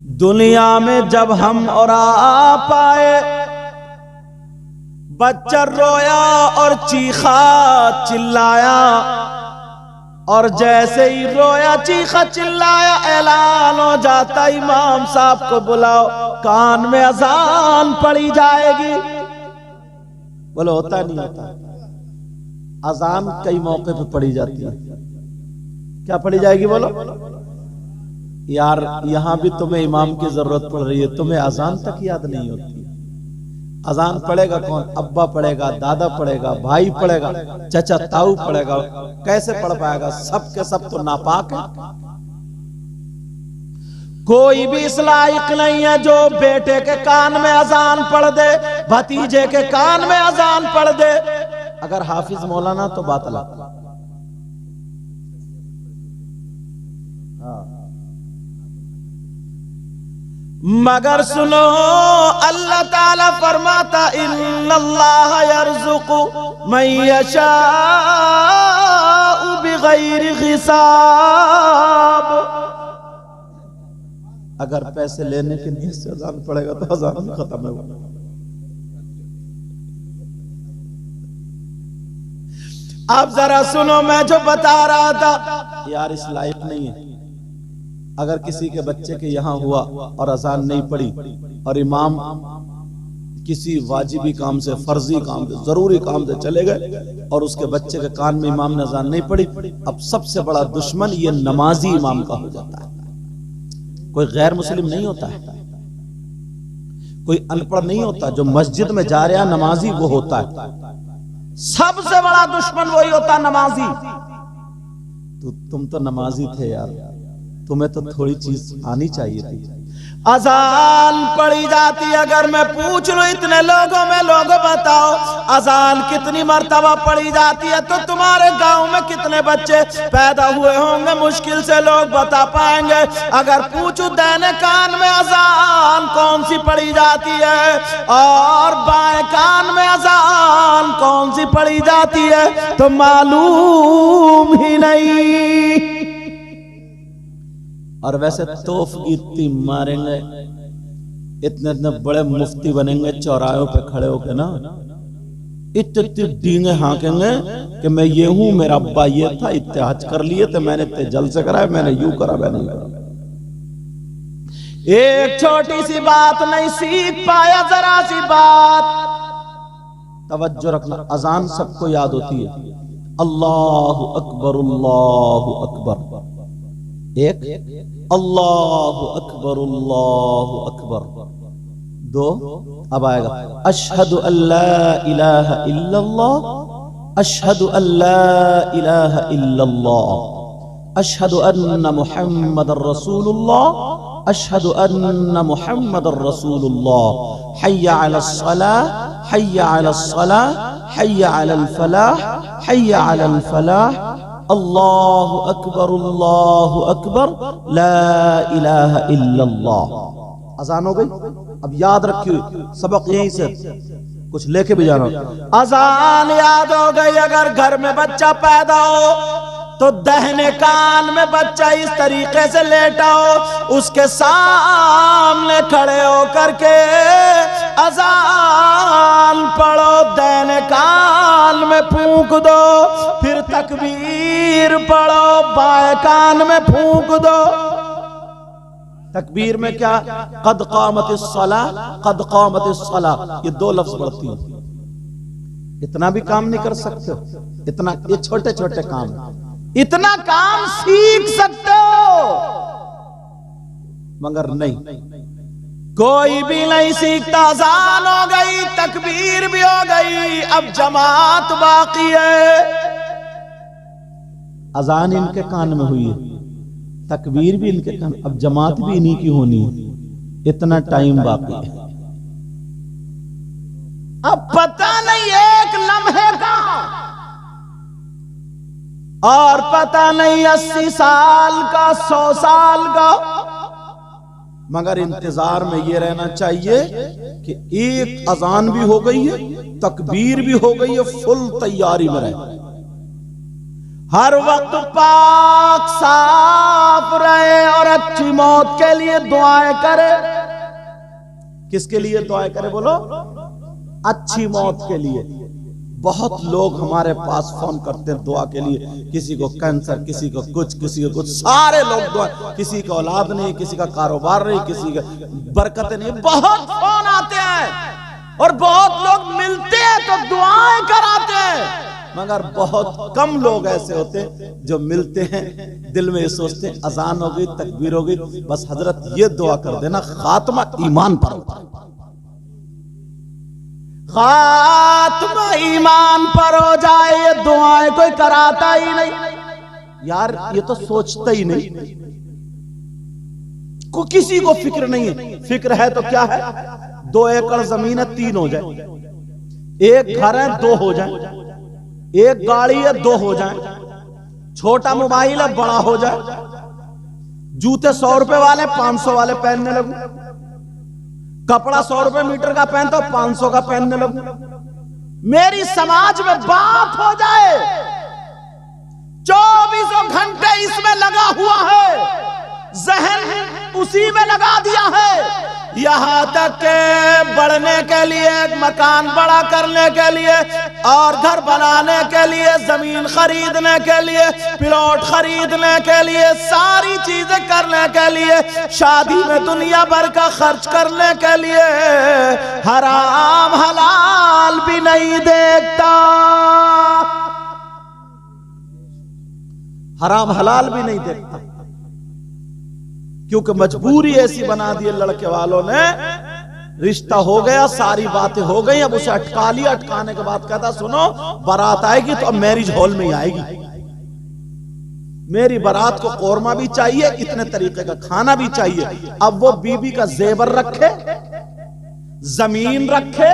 دنیا میں جب ہم اور آپ آئے بچہ رویا اور چیخا چلایا، اور جیسے ہی رویا چیخا چلایا اعلان ہو جاتا امام صاحب کو بلاؤ، کان میں اذان پڑی جائے گی۔ بولو ہوتا نہیں ہوتا؟ اذان کئی موقع پہ پڑی جاتی ہے، کیا پڑی جائے گی؟ بولو یار، یہاں بھی تمہیں امام کی ضرورت پڑ رہی ہے، تمہیں اذان تک یاد نہیں ہوتی۔ اذان پڑھے گا کون؟ ابا پڑھے گا، دادا پڑھے گا، بھائی پڑھے گا، چچا تاؤ پڑھے گا، کیسے پڑھ پائے گا؟ سب کے سب تو ناپاک ہے۔ کوئی بھی اس لائق نہیں ہے جو بیٹے کے کان میں اذان پڑھ دے، بھتیجے کے کان میں اذان پڑھ دے۔ اگر حافظ مولانا تو بات الگ، مگر سنو اللہ تعالیٰ فرماتا ان اللہ یرزق من یشاء بغیر حساب۔ اگر پیسے لینے کے نیت سے اذان پڑے گا تو اذان ختم ہے۔ اب ذرا سنو، میں جو بتا رہا تھا یار اس لائق نہیں ہے۔ اگر کسی کے بچے کے یہاں ہوا اور اذان نہیں پڑی اور امام کسی واجبی کام سے، فرضی کام سے، ضروری کام سے چلے گئے اور اس کے بچے کے کان میں امام نے اذان نہیں پڑی، اب سب سے بڑا دشمن یہ نمازی امام کا ہو جاتا ہے۔ کوئی غیر مسلم نہیں ہوتا ہے، کوئی ان پڑھ نہیں ہوتا، جو مسجد میں جا رہا نمازی وہ ہوتا ہے۔ سب سے بڑا دشمن وہی ہوتا ہے، نمازی۔ تو تم تو نمازی تھے یار، تمہیں تو تھوڑی چیز آنی چاہیے تھی۔ اذان پڑھی جاتی، اگر میں پوچھ لوں اتنے لوگوں میں، لوگ بتاؤ اذان کتنی مرتبہ پڑھی جاتی ہے، تو تمہارے گاؤں میں کتنے بچے پیدا ہوئے ہوں گے؟ مشکل سے لوگ بتا پائیں گے۔ اگر پوچھو دائیں کان میں اذان کون سی پڑھی جاتی ہے اور بائیں کان میں اذان کون سی پڑھی جاتی ہے تو معلوم ہی نہیں۔ اور ویسے توف گیتی ماریں گے، اتنے اتنے بڑے مفتی بنیں گے، چوراہوں پہ کھڑے ہو کے نا اتنے ڈینگے ہانکیں گے کہ میں یہ ہوں، میرا ابا یہ تھا، اتنے حج کر لیے تھے میں نے، اتنے جلسے کرائے میں نے، یوں کرا میں نہیں کرا۔ ایک چھوٹی سی بات نہیں سیکھ پایا، ذرا سی بات توجہ رکھنا۔ اذان سب کو یاد ہوتی ہے، اللہ اکبر اللہ اکبر، ایک اللہ اکبر اللہ اکبر، دو اب آئے گا اشہد ان لا الہ الا اللہ، اشہد ان لا الہ الا اللہ، اشہد ان محمد رسول اللہ، اشہد ان محمد رسول اللہ، حی علی الصلاة حی علی الصلاة حی علی الفلاح حی علی الفلاح، اللہ اکبر لا الہ الا اللہ۔ اذان ہو گئی؟ اب یاد رکھیے، سبق یہیں سے کچھ لے کے بھی جانا۔ اذان یاد ہو گئی۔ اگر گھر میں بچہ پیدا ہو تو دہنے کان میں بچہ اس طریقے سے لیٹا ہو، اس کے سامنے کھڑے ہو کر کے اذان پڑھو، دہنے کان میں پھونک دو، پھر تکبیر پڑھو، بائیں کان میں پھونک دو۔ تکبیر میں کیا؟ قد قامت الصلاة، قد قامت الصلاة، یہ دو لفظ پڑھتی ہیں۔ اتنا بھی کام نہیں کر سکتے ہو؟ اتنا، یہ چھوٹے چھوٹے کام، اتنا کام سیکھ سکتے ہو مگر نہیں، کوئی بھی نہیں سیکھتا۔ اذان ہو گئی، تکبیر بھی ہو گئی، اب جماعت باقی ہے۔ اذان ان کے کان میں ہوئی ہے، تکبیر بھی ان کے کان، اب جماعت بھی انہی کی ہونی ہے، اتنا ٹائم باقی ہے۔ اب پتہ نہیں ایک لمحے کا اور پتہ نہیں 80 سال کا، 100 سال کا، مگر انتظار میں یہ رہنا چاہیے کہ ایک اذان بھی ہو گئی ہے، تکبیر بھی ہو گئی ہے، فل تیاری میں رہے۔ ہر وقت پاک صاف رہے اور اچھی موت کے لیے دعائیں کرے. کس کے لیے دعائیں کرے بولو؟ اچھی موت کے لیے. بہت لوگ ہمارے پاس فون کرتے ہیں دعا کے لیے، کسی کو کینسر، کسی کو کچھ، کسی کو کچھ، سارے لوگ دعا، کسی کا اولاد نہیں، کسی کا کاروبار نہیں، کسی کا برکت نہیں. بہت فون آتے ہیں اور بہت لوگ ملتے ہیں تو دعائیں کراتے ہیں، مگر بہت کم لوگ ایسے ہوتے ہیں جو ملتے ہیں دل میں یہ سوچتے ہیں اذان ہو گئی، تکبیر ہو گئی، بس حضرت یہ دعا کر دینا خاتمہ ایمان پر ہو، خاتمہ ایمان پر ہو جائے. یہ دعائیں کوئی کراتا ہی نہیں یار، یہ تو سوچتا ہی نہیں. کسی کو فکر نہیں ہے. فکر ہے تو کیا ہے؟ 2 ایکڑ زمین ہے 3 ہو جائے، ایک گھر ہے 2 ہو جائیں، ایک گاڑی ہے 2 ہو جائیں، چھوٹا موبائل ہے بڑا ہو جائے، جوتے 100 روپے والے 500 والے پہننے لگوں، کپڑا 100 روپے میٹر کا پہنتا ہوں 500 کا پہننے لگوں. میری سماج میں بات ہو جائے، 24 گھنٹے اس میں لگا ہوا ہے، ذہن اسی میں لگا دیا ہے، یہاں تک کہ بڑھنے کے لیے، مکان بڑا کرنے کے لیے اور گھر بنانے کے لیے، زمین خریدنے کے لیے، پلاٹ خریدنے کے لیے، ساری چیزیں کرنے کے لیے، شادی میں دنیا بھر کا خرچ کرنے کے لیے حرام حلال بھی نہیں دیکھتا، حرام حلال بھی نہیں دیکھتا، کیونکہ مجبوری ایسی بنا دی لڑکے والوں نے. رشتہ ہو گیا، ساری باتیں ہو گئی، اب اسے اٹکا لیا. اٹکانے کے بعد کہتا سنو بارات آئے گی تو اب میرج ہال میں ہی آئے گی، میری بارات کو قورمہ بھی چاہیے، اتنے طریقے کا کھانا بھی چاہیے. اب وہ بیوی کا زیور رکھے، زمین رکھے،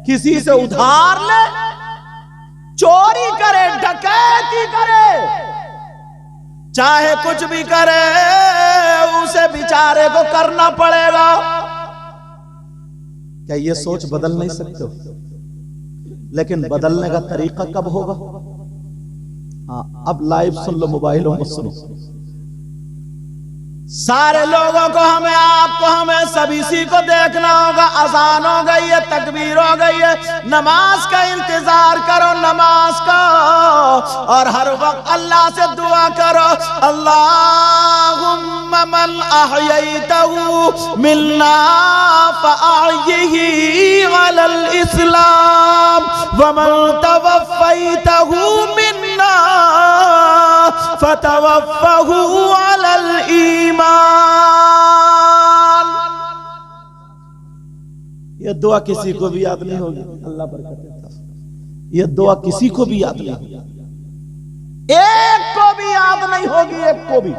کسی سے ادھار لے، چوری کرے، ڈکیتی کرے، چاہے کچھ بھی کرے، اسے بیچارے کو کرنا پڑے گا. کیا یہ سوچ بدل نہیں سکتے ہو؟ لیکن بدلنے کا طریقہ کب ہوگا؟ ہاں اب لائیو سن لو، موبائلوں میں سنو. سارے لوگوں کو، ہمیں، آپ کو، ہمیں سب اسی کو دیکھنا ہوگا. اذان ہو گئی ہے، تکبیر ہو گئی ہے، نماز کا انتظار کرو، نماز کا، اور ہر وقت اللہ سے دعا کرو. اللہم من احییتہ منا فاحیہ علی الاسلام ومن توفیتہ منا فتوفہ علی الایمان. یہ دعا کسی کو بھی یاد نہیں ہوگی، اللہ برکت دیتا. یہ دعا کسی کو بھی یاد نہیں ہوگی، ایک کو بھی یاد نہیں ہوگی، ایک کو بھی.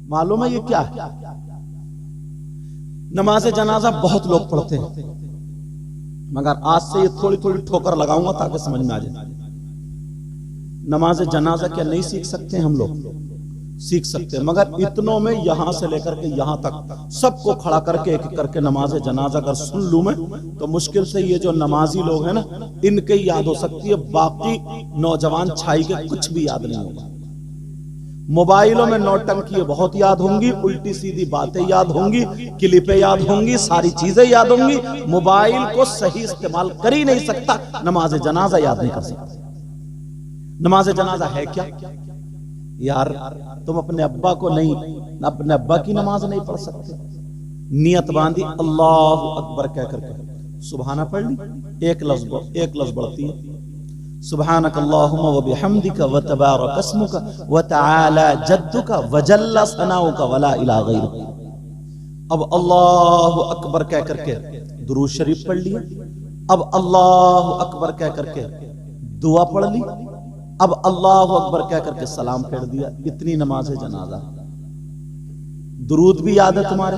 معلوم ہے یہ کیا ہے؟ نماز جنازہ بہت لوگ پڑھتے ہیں، مگر آج سے یہ تھوڑی تھوڑی ٹھوکر لگاؤں گا تاکہ سمجھ میں آ جائے. نماز جنازہ کیا نہیں سیکھ سکتے ہیں؟ ہم لوگ سیکھ سکتے ہیں، مگر اتنوں میں یہاں سے لے کر کے یہاں تک سب کو کھڑا کر کے ایک ایک کر کے نماز جنازہ اگر سن لوں میں تو مشکل سے یہ جو نمازی لوگ ہیں نا ان کے یاد ہو سکتی ہے، باقی نوجوان چھائی کے کچھ بھی یاد نہیں ہوگا. موبائلوں میں نوٹنکی بہت یاد ہوں گی، الٹی سیدھی باتیں یاد ہوں گی، کلپیں یاد ہوں گی، ساری چیزیں یاد ہوں گی. موبائل کو صحیح استعمال کر ہی نہیں سکتا، نماز جنازہ یاد نہیں کر سکتا. نماز جنازہ ہے کیا یار؟ تم اپنے ابا کو نہیں، اپنے ابا کی نماز نہیں پڑھ سکتے. نیت باندھی اللہ اکبر کہہ کر کے سبحانہ پڑھ لی، ایک لفظ بڑھتی ہے، سبحانک اللہم و بحمدک و تبارک اسمک و تعالی جدک و جل ثناؤک ولا الہ غیرک. اب اللہ اکبر کہہ کر کے درود شریف پڑھ لیا، اب اللہ اکبر کہہ کر کے دعا پڑھ لی، اب اللہ اکبر کہہ کر کے سلام پھیر دیا. اتنی نماز جنازہ. درود بھی یاد ہے تمہارے،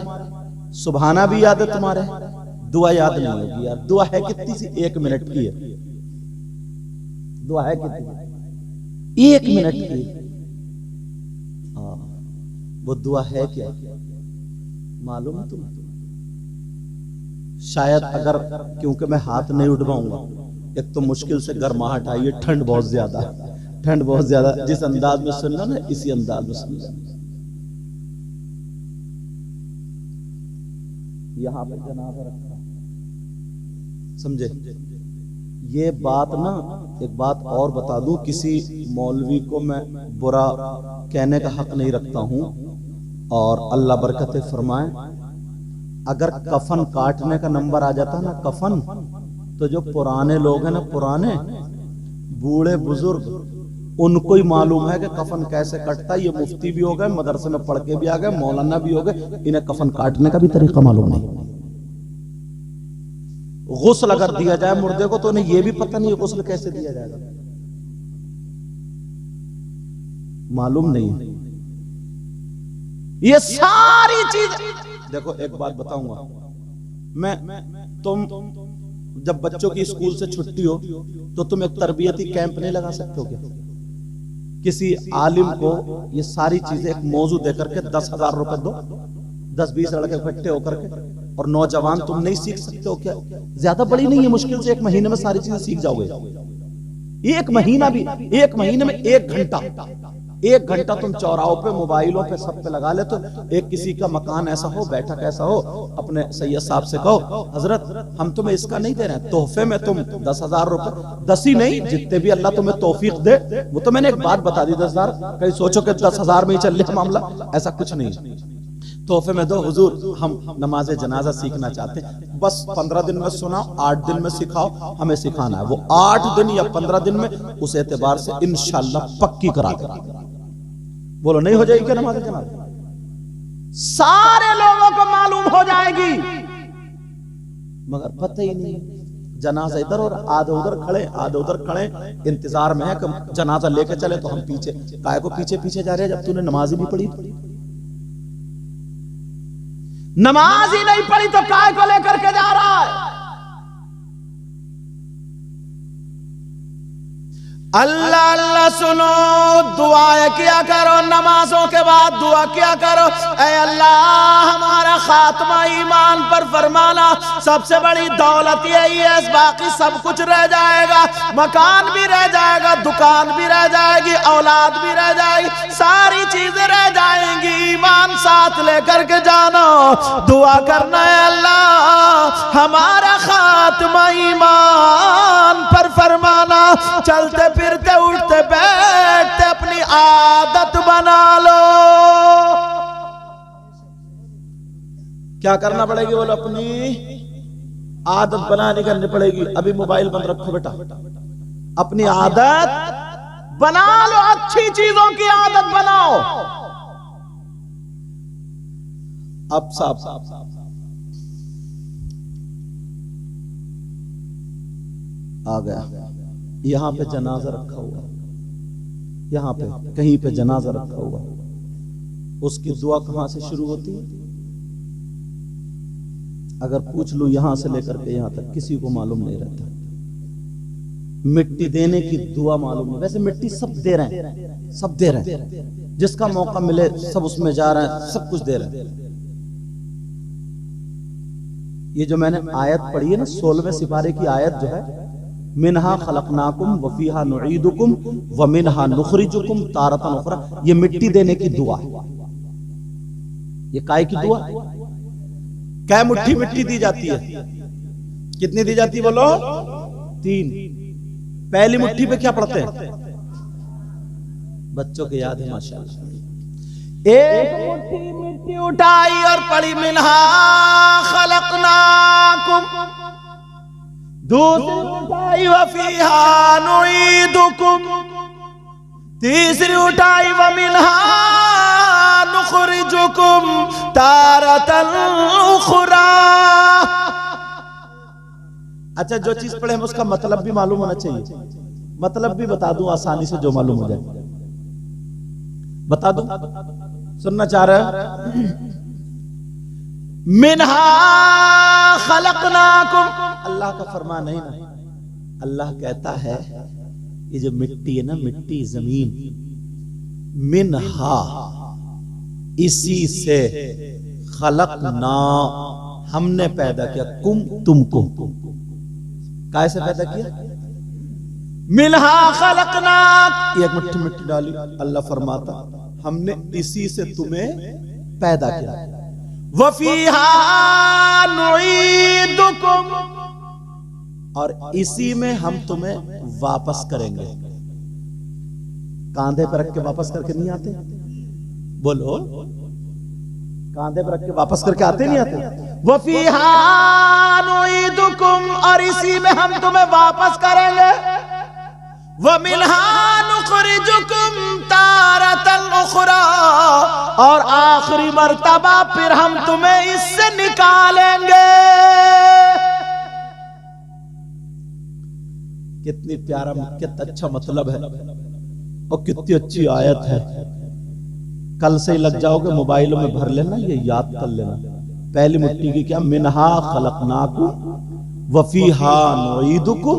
سبحانہ بھی یاد ہے تمہارے، دعا یاد نہیں ہوگی یار. دعا ہے کتنی سی؟ 1 منٹ کی ہے. دعا ہے کتنی؟ 1 منٹ کی. وہ دعا ہے کیا معلوم ہے تمہیں؟ شاید اگر، کیونکہ میں ہاتھ نہیں اٹھواؤں گا، ایک تو مشکل سے گرماہٹ آئی ہے، ٹھنڈ بہت زیادہ ہے، ٹھنڈ بہت زیادہ، جس انداز میں سن لو نا اسی انداز میں سن لو. یہاں پہ جنازہ رکھا، سمجھے؟ یہ بات نا ایک بات اور بتا دوں، کسی مولوی کو میں برا کہنے کا حق نہیں رکھتا ہوں، اور اللہ برکتیں فرمائے. اگر کفن کاٹنے کا نمبر آ جاتا نا کفن، تو جو پرانے لوگ ہیں نا، پرانے بوڑھے بزرگ، ان کو ہی معلوم ہے کہ کفن کیسے کٹتا ہے. یہ مفتی بھی ہو گئے، مدرسے میں پڑھ کے بھی آ گئے، مولانا بھی ہو گئے، انہیں کفن کاٹنے کا بھی طریقہ معلوم نہیں. غسل اگر دیا جائے مردے کو تو انہیں یہ بھی پتہ نہیں غسل کیسے دیا جائے گا، معلوم نہیں ہے. یہ ساری چیز دیکھو، ایک بات بتاؤں گا میں، تم جب بچوں کی اسکول سے چھٹی ہو تو تم ایک تربیتی کیمپ نہیں لگا سکتے ہو کیا؟ کسی عالم کو یہ ساری چیزیں ایک موضوع دے کر کے 10,000 روپے دو، 10-20 لڑکے اکٹھے ہو کر کے، اور نوجوان تم نہیں سیکھ سکتے ہو کیا؟ زیادہ بڑی نہیں ہے، مشکل سے 1 مہینے میں ساری چیزیں سیکھ جاؤ گے. 1 مہینہ بھی، 1 مہینے میں 1 گھنٹہ تم چوراہوں پہ، موبائلوں پہ، سب پہ لگا لے. تو ایک کسی کا مکان ایسا ہو، بیٹھک ایسا ہو، اپنے سید صاحب سے کہو حضرت ہم تمہیں اس کا نہیں دے رہے ہیں، تحفے میں تم 10,000 روپے، 10 ہی نہیں جتنے بھی اللہ تمہیں توفیق دے. وہ تو میں نے ایک بات بتا دی، 10,000 کہیں سوچو کہ 10,000 میں ہی چل لے معاملہ، ایسا کچھ نہیں. تحفے میں دو، حضور ہم نماز جنازہ سیکھنا چاہتے ہیں، بس 15 دن میں سناؤ، 8 دن میں سکھاؤ، ہمیں سکھانا ہے. وہ 8 دن یا 15 دن میں اس اعتبار سے انشاءاللہ پکی کرا دیں. بولو نہیں ہو جائے گی کیا نماز جنازہ؟ سارے لوگوں کو معلوم ہو جائے گی، مگر پتہ ہی نہیں. جنازہ ادھر اور آدھے ادھر کھڑے، آدھے ادھر کھڑے، انتظار میں ہے کہ جنازہ لے کے چلے تو ہم پیچھے. کائے کو پیچھے پیچھے جا رہے ہیں جب تو نے نماز ہی نہیں پڑھی؟ نماز ہی نہیں پڑھی تو کائے کو لے کر کے جا رہا ہے؟ اللہ اللہ سنو، دعائیں کیا کرو، نمازوں کے بعد دعا کیا کرو. اے اللہ ہمارا خاتمہ ایمان پر فرمانا، سب سے بڑی دولت یہی ہے، باقی سب کچھ رہ جائے گا، مکان بھی رہ جائے گا، دکان بھی رہ جائے گی، اولاد بھی رہ جائے گی، ساری چیزیں رہ جائیں گی، ایمان ساتھ لے کر کے جانا. دعا کرنا ہے اللہ ہمارا خاتمہ ایمان پر فرمانا. چلتے پھرتے اٹھتے بیٹھتے اپنی عادت بنا لو. کیا کرنا پڑے گی؟ بولو اپنی عادت بنانی کرنی پڑے گی. ابھی موبائل بند رکھو بیٹا، اپنی عادت بنا لو، اچھی چیزوں کی عادت بناؤ. اب صاحب آ گیا، یہاں پہ جنازہ رکھا ہوا، یہاں پہ کہیں پہ جنازہ رکھا ہوا، اس کی دعا کہاں سے شروع ہوتی ہے؟ اگر پوچھ لوں یہاں سے لے کر کے یہاں تک کسی کو معلوم نہیں رہتا. مٹی دینے کی دعا معلوم ہے، ویسے مٹی سب دے رہے ہیں، سب دے رہے ہیں، جس کا موقع ملے سب اس میں جا رہے ہیں، سب کچھ دے رہے ہیں. یہ جو میں نے آیت پڑھی ہے نا 16ویں سپارے کی آیت جو ہے، منہا خلقناکم وفیہا نعیدکم ومنہا نخرجکم تارۃ اخری، یہ مٹی دینے کی دعا ہے. یہ کائے کی دعا؟ کئے مٹھی مٹی دی جاتی ہے؟ کتنی دی جاتی بولو؟ 3. پہلی مٹھی پہ کیا پڑھتے ہیں؟ بچوں کے یاد ہے ماشاءاللہ. ایک مٹھی مٹی اٹھائی اور پڑھی منہا خلقناکم، دوسری اٹھائی وفیہا نعیدکم، تیسری اٹھائی ومنہا نخرجکم تارۃ اخری. اچھا جو چیز پڑھے ہم اس کا مطلب بھی معلوم ہونا چاہیے. مطلب بھی بتا دوں آسانی سے جو معلوم ہو جائے، بتا دوں، سننا چاہ رہے؟ منہا خلقناکم، اللہ کا فرمان نہیں نا، اللہ کہتا ہے یہ جو مٹی ہے نا، مٹی زمین، منہا اسی سے، خلقنا ہم نے پیدا کیا، کم تم کو، کیسے پیدا کیا؟ منہا خلقناک، ایک مٹھی مٹی ڈالی، اللہ فرماتا ہم نے اسی سے تمہیں پیدا کیا، وفیہا نعیدکم، اور اسی میں ہم تمہیں واپس کریں گے۔ کاندھے پر رکھ کے واپس کر کے نہیں آتے؟ بولو، کاندھے پر رکھ کے واپس کر کے آتے نہیں آتے؟ وفیہا نعیدکم، اور اسی میں ہم تمہیں واپس کریں گے، وَمِنْهَا نُخْرِجُكُمْ تَارَةً أُخْرَى، اور آخری مرتبہ پھر ہم تمہیں اس سے نکالیں گے۔ کتنی پیارا، کتنا اچھا مطلب ہے اور کتنی اچھی آیت ہے۔ کل سے ہی لگ جاؤ گے، موبائلوں میں بھر لینا، یہ یاد کر لینا۔ پہلی مٹی کی کیا؟ مِنْهَا خَلَقْنَاكُمْ وَفِيهَا نُعِيدُكُمْ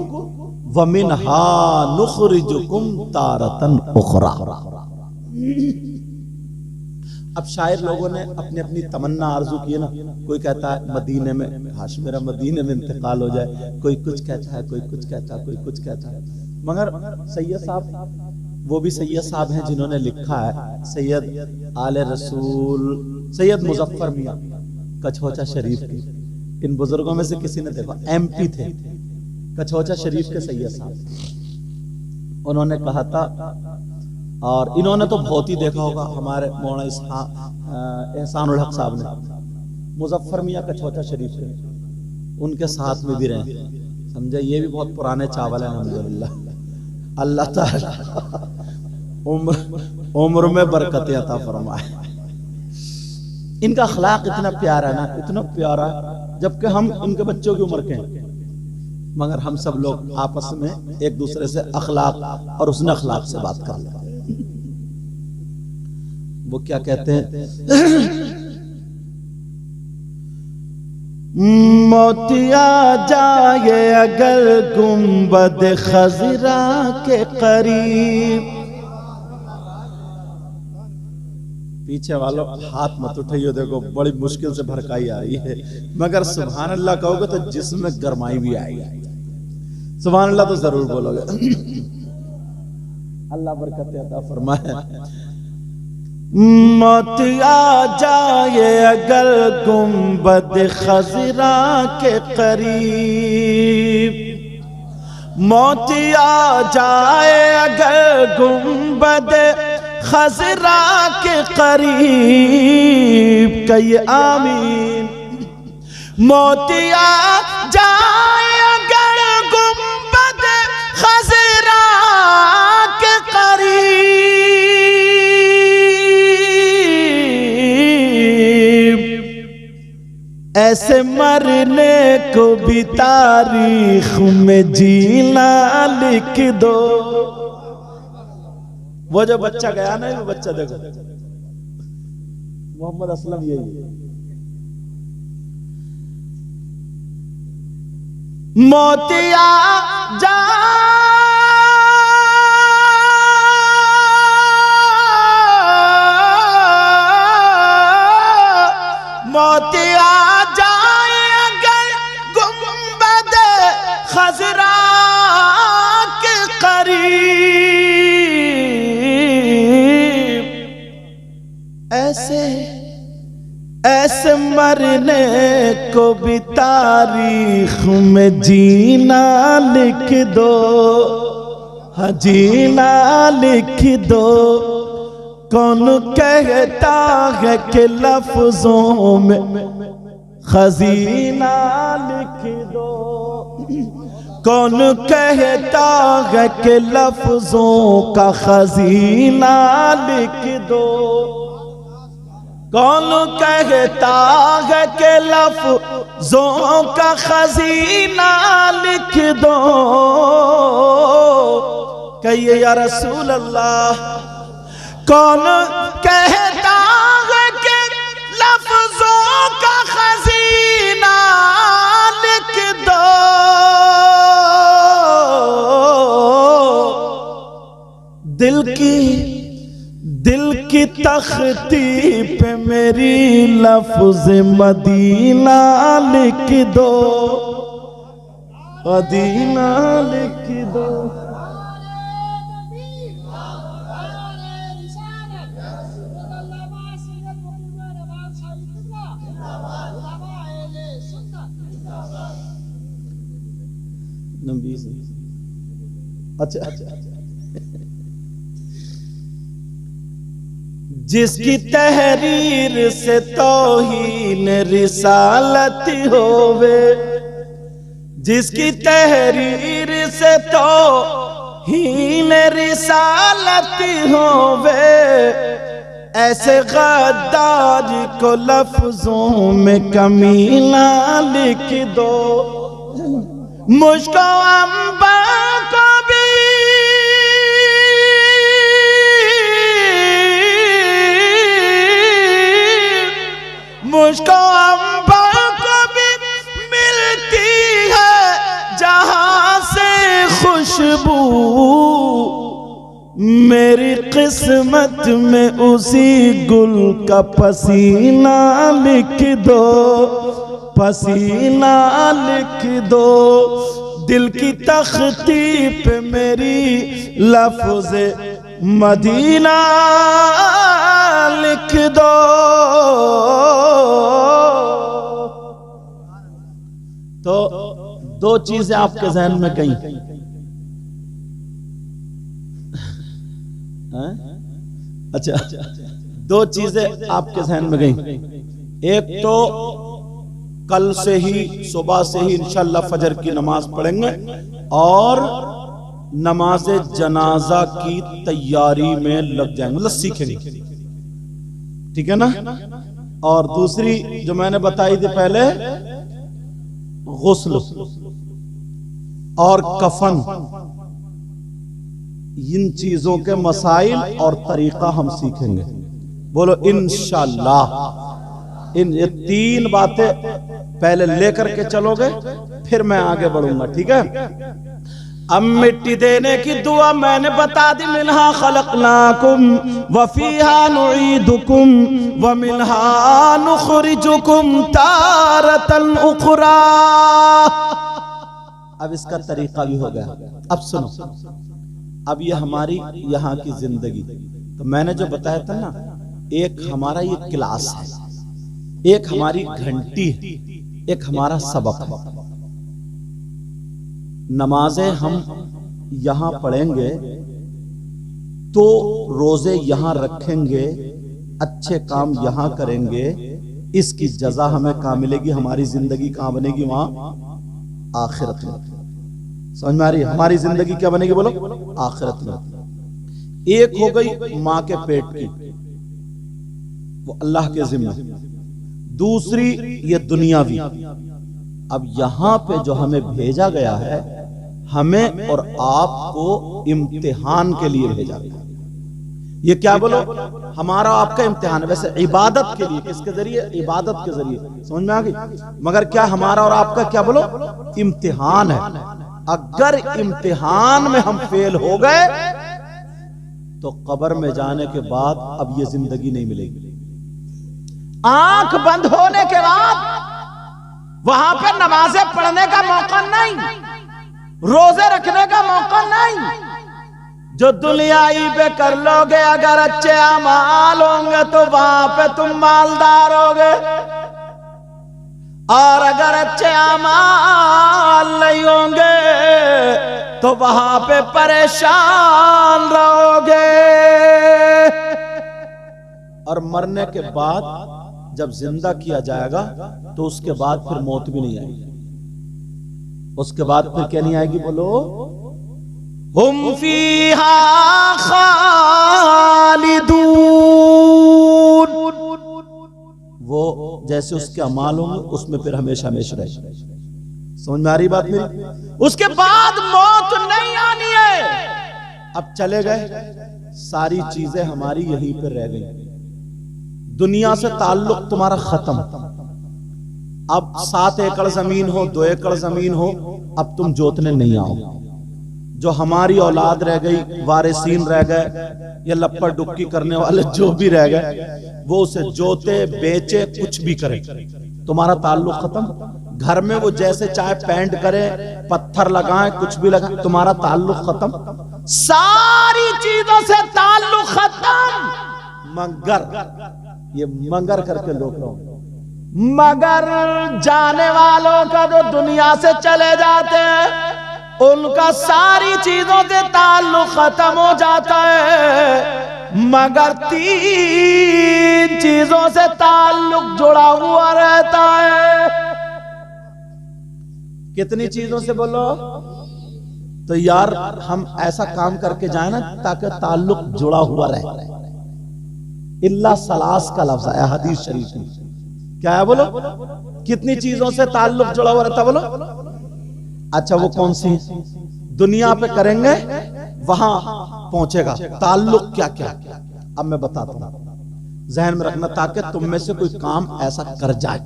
وَمِنْهَا نُخْرِجُكُمْ تَارَةً أُخْرَى۔ اب شاعر لوگوں نے اپنی اپنی تمنا آرزو کی نا، کوئی کہتا ہے مدینے میں، کاش میرا مدینے میں انتقال ہو جائے، کوئی کچھ کہتا ہے، کوئی کچھ کہتا ہے، کوئی کچھ کہتا ہے۔ مگر سید صاحب، وہ بھی سید صاحب ہیں جنہوں نے لکھا ہے، سید آل رسول سید مظفر میاں کچھوچا شریف کی، ان بزرگوں میں سے کسی نے دیکھا، ایم پی تھے کچھوچا شریف کے سید صاحب، انہوں نے کہا تھا، اور انہوں نے تو بہت ہی دیکھا ہوگا، ہمارے مولانا احسان الحق صاحب نے مظفر میاں کچھوچا شریف کے، ان کے ساتھ میں بھی رہے، سمجھے؟ یہ بھی بہت پرانے چاول ہیں الحمدللہ۔ اللہ تعالی عمر میں برکت عطا فرمائے۔ ان کا اخلاق اتنا پیارا ہے نا، اتنا پیارا، جبکہ ہم ان کے بچوں کی عمر کے ہیں، مگر ہم سب لوگ آپس میں ایک دوسرے سے اخلاق اور حسن اخلاق سے بات کر لیں۔ وہ کیا کہتے ہیں؟ موتیا جائے اگر گنبد خضرا کے قریب، پیچھے والوں ہاتھ مت اٹھائیے، دیکھو بڑی مشکل سے بھرکائی آ رہی ہے، مگر سبحان اللہ کہو گے تو جسم میں گرمائی بھی آئے گی۔ سبحان اللہ تو ضرور بولو گے۔ اللہ برکت عطا فرمائے۔ موت آ جائے اگر گنبد خضرا کے قریب، موت آ جائے اگر گنبد خضرا کے قریب، کہیے آمین۔ موت آ جائے اگر گنبد خضرا کے قریب، ایسے مرنے کو بھی تاریخ میں جینا لکھ دو۔ وہ جو بچہ گیا نا، وہ بچہ دیکھو، محمد اسلم یہی ہے۔ موت آ موت آ جائے اگر گنبد خضرا کے قریب، ایسے مرنے کو بھی تاریخ میں جینا لکھ دو، ہاں جینا لکھ دو۔ کون کہتا ہے کہ لفظوں میں خزینہ لکھ دو، کون کہتا ہے کہ لفظوں کا خزینہ لکھ دو، کون کہتا ہے کہ لفظوں کا خزینہ لکھ دو، کہیے یا رسول اللہ۔ کون کہتا ہے کہ لفظوں کا خزینہ لکھ دو، دل کی تختی پہ میری لفظ مدینہ لکھ دو، مدینہ لکھ دو۔ اچھا جس کی تحریر سے توہین رسالت ہووے، جس کی تحریر سے توہین رسالت ہووے، ایسے غدار کو لفظوں میں کمینہ لکھ دو، مجھ کو انبا کو بھی مجھ کو انبا کو بھی ملتی ہے جہاں سے خوشبو، میری قسمت میں اسی گل کا پسینہ لکھ دو، پسینہ لکھ دو، دل کی تختی پہ میری لفظ مدینہ لکھ دو۔ تو دو چیزیں آپ کے ذہن میں گئیں، اچھا دو چیزیں آپ کے ذہن میں گئیں، ایک تو کل سے ہی صبح سے ہی انشاءاللہ فجر کی نماز پڑھیں گے اور نماز جنازہ کی تیاری میں لگ جائیں گے، مطلب سیکھیں گے، ٹھیک ہے نا؟ اور دوسری جو میں نے بتائی تھی پہلے، غسل اور کفن، ان چیزوں کے مسائل اور طریقہ ہم سیکھیں گے، بولو انشاءاللہ۔ یہ تین باتیں پہلے لے کر کے چلو گے، پھر میں آگے بڑھوں گا، ٹھیک ہے؟ اب مٹی دینے کی دعا میں نے بتا دی، منہا خلقناکم وفیہا نعیدکم ومنہا نخرجکم تارۃ اخری۔ اب اس کا طریقہ بھی ہو گیا، اب سنو، اب یہ ہماری یہاں کی زندگی، تو میں نے جو بتایا تھا نا، ایک ہمارا یہ کلاس ہے، ایک ہماری گھنٹی ہے، ایک ہمارا سبق ہے۔ نمازیں ہم یہاں پڑھیں گے تو روزے یہاں رکھیں گے، اچھے کام یہاں کریں گے، اس کی جزا ہمیں کہاں ملے گی؟ ہماری زندگی کہاں بنے گی؟ وہاں آخرت میں۔ سمجھ میں آ رہی ہے؟ ہماری زندگی کیا بنے گی؟ بولو آخرت میں۔ ایک ہو گئی ماں کے پیٹ کی، وہ اللہ کے ذمہ، دوسری یہ دنیاوی۔ اب یہاں پہ جو ہمیں بھیجا گیا ہے، ہمیں اور آپ کو امتحان کے لیے بھیجا گیا۔ یہ کیا بولو؟ ہمارا آپ کا امتحان ہے، ویسے عبادت کے لیے، کس کے ذریعے؟ عبادت کے ذریعے، سمجھ میں آ گئی؟ مگر کیا ہمارا اور آپ کا کیا بولو؟ امتحان ہے۔ اگر امتحان میں ہم فیل ہو گئے تو قبر میں جانے کے بعد اب یہ زندگی نہیں ملے گی۔ آنکھ بند ہونے کے بعد وہاں پہ نمازیں پڑھنے کا موقع نہیں، روزے رکھنے کا موقع نہیں۔ جو دنیائی پہ کر لو گے، اگر اچھے اعمال ہوں گے تو وہاں پہ تم مالدار ہوگے، اور اگر اچھے اعمال نہیں ہوں گے تو وہاں پہ پریشان رہو گے۔ اور مرنے کے بعد جب زندہ کیا جائے گا تو اس کے بعد پھر موت بھی نہیں آئے گی، اس کے بعد پھر کیا نہیں آئے گی؟ بولو ہم فیہا خالدون۔ وہ جیسے اس کے اعمال ہوں گے اس میں پھر ہمیشہ ہمیشہ رہے۔ سمجھ میں آ رہی بات میری؟ اس کے بعد موت نہیں آنی ہے۔ اب چلے گئے، ساری چیزیں ہماری یہیں پہ رہ گئی، دنیا سے تعلق تمہارا ختم۔ اب 7 ایکڑ زمین ہو، 2 ایکڑ زمین ہو، اب تم جوتنے نہیں آؤ۔ جو ہماری اولاد رہ گئی، وارثین رہ گئے، یا لپڑ ڈکی کرنے والے جو بھی رہ گئے، وہ اسے جوتے بیچے کچھ بھی کرے، تمہارا تعلق ختم۔ گھر میں وہ جیسے چاہے پینٹ کرے، پتھر لگائیں، کچھ بھی لگائیں، تمہارا تعلق ختم۔ ساری چیزوں سے تعلق ختم، مگر یہ مگر کر کے لوگ رہو، مگر جانے والوں کا جو دنیا سے چلے جاتے ہیں ان کا ساری چیزوں سے تعلق ختم ہو جاتا ہے، مگر 3 چیزوں سے تعلق جڑا ہوا رہتا ہے۔ کتنی چیزوں سے بولو؟ تو یار ہم ایسا کام کر کے جائیں نا تاکہ تعلق جڑا ہوا رہے۔ اللہ سلاس کا لفظ ہے حدیث شریف میں، کیا ہے بولو؟ کتنی چیزوں سے تعلق جڑا ہوا رہتا بولو؟ اچھا وہ کون سی دنیا پہ کریں گے وہاں پہنچے گا تعلق کیا کیا؟ اب میں بتاتا ہوں، ذہن میں رکھنا تاکہ تم میں سے کوئی کام ایسا کر جائے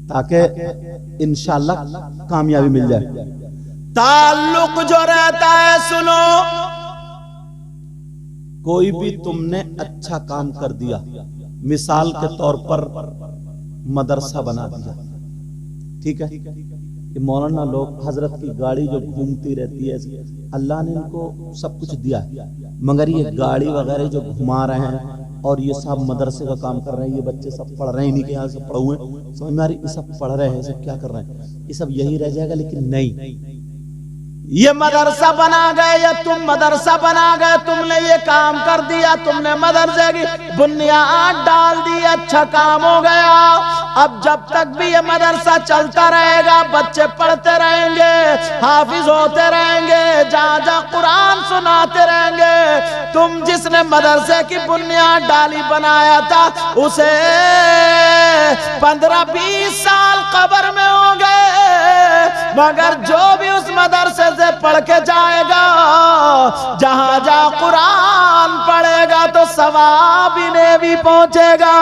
تاکہ انشاءاللہ کامیابی مل جائے۔ تعلق جو رہتا ہے، سنو، کوئی بھی تم نے اچھا کام کر دیا، مثال کے طور پر مدرسہ بنا دیا، ٹھیک ہے؟ کہ مولانا لوگ حضرت کی گاڑی جو گھومتی رہتی ہے، اللہ نے ان کو سب کچھ دیا ہے، مگر یہ گاڑی وغیرہ جو گھما رہے ہیں اور یہ سب مدرسے کا کام کر رہے ہیں، یہ بچے سب پڑھ رہے ہیں، انہی کے یہاں سے پڑھے ہوئے ہیں، سمجھ میں آ رہی؟ یہ سب پڑھ رہے ہیں، سب کیا کر رہے ہیں، یہ سب یہی رہ جائے گا، لیکن نہیں، یہ مدرسہ بنا گئے یا تم مدرسہ بنا گئے، تم نے یہ کام کر دیا، تم نے مدرسے کی بنیاد ڈال دی، اچھا کام ہو گیا۔ اب جب تک بھی یہ مدرسہ چلتا رہے گا، بچے پڑھتے رہیں گے، حافظ ہوتے رہیں گے، جہاں جہاں قرآن سناتے رہیں گے، تم جس نے مدرسے کی بنیاد ڈالی بنایا تھا، اسے 15-20 سال قبر میں ہوں گے، مگر جو بھی اس مدرسے سے پڑھ کے جائے گا، جہاں جہاں قرآن پڑھے گا تو ثواب انہیں بھی پہنچے گا۔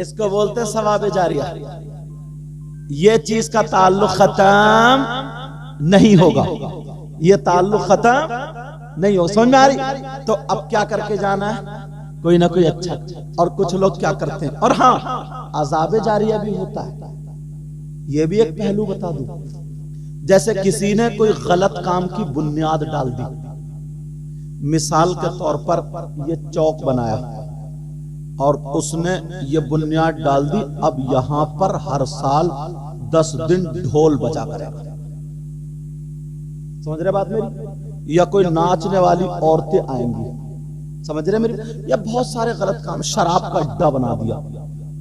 اس کو بولتے ثواب جاریہ۔ یہ چیز کا تعلق ختم نہیں ہوگا، یہ تعلق ختم نہیں ہوگا، سمجھ میں آ رہی؟ تو اب کیا کر کے جانا ہے؟ کوئی نہ کوئی اچھا، اور کچھ لوگ کیا کرتے ہیں، اور ہاں عذاب جاریہ بھی ہوتا ہے، یہ بھی ایک پہلو بتا دوں۔ جیسے کسی نے کوئی غلط کام کی بنیاد ڈال دی، مثال کے طور پر یہ چوک بنایا اور اس نے یہ بنیاد ڈال دی، اب یہاں پر ہر سال 10 دن ڈھول بجا کرے گا، سمجھ رہے بات میری؟ یا کوئی ناچنے والی عورتیں آئیں گی، سمجھ رہے میری؟ یا بہت سارے غلط کام، شراب کا اڈا بنا دیا۔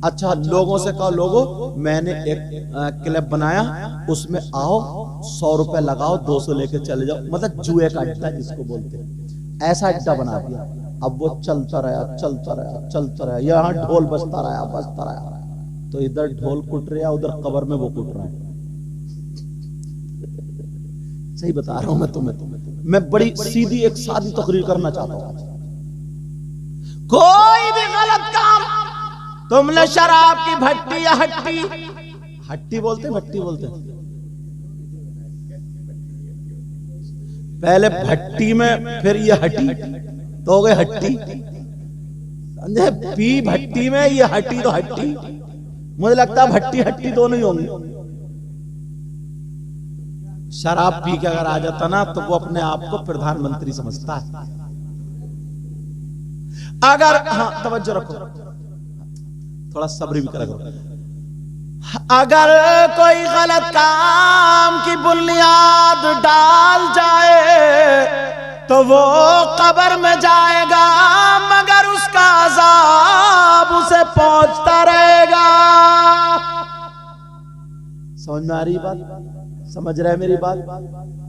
اچھا لوگوں سے کہا لوگوں میں نے ایک کلب بنایا، اس میں آؤ، 100 روپے لگاؤ، 200 لے کے چلے جاؤ، مطلب جوئے کا اڈا جس کو بولتے ہیں، ایسا اڈا بنا دیا۔ اب وہ چلتا رہا، یہاں ڈھول بجتا رہا، تو ادھر ڈھول کٹ رہا، ادھر قبر میں وہ کٹ رہا ہے۔ صحیح بتا رہا ہوں میں تمہیں، میں بڑی سیدھی ایک سادی تقریر کرنا چاہتا ہوں۔ کوئی بھی غلط کام، تم نے شراب کی بھٹی یا ہٹی بولتے، بھٹی بولتے، پہلے بھٹی میں پھر یہ ہٹی تو ہو گئے ہٹی، پی بھٹی میں، یہ ہٹی تو ہٹی، مجھے لگتا ہے بھٹی ہٹی دونوں ہی ہوں گے۔ شراب پی کے اگر آ جاتا نا تو وہ اپنے آپ کو پردھان منتری سمجھتا ہے۔ اگر ہاں توجہ رکھو، تھوڑا صبر بھی کرو، اگر کوئی غلط کام کی بنیاد ڈال جائے تو وہ قبر میں جائے گا، مگر اس کا عذاب اسے پہنچتا رہے گا۔ سمجھ میں آ رہی بات؟ سمجھ رہے میری بات؟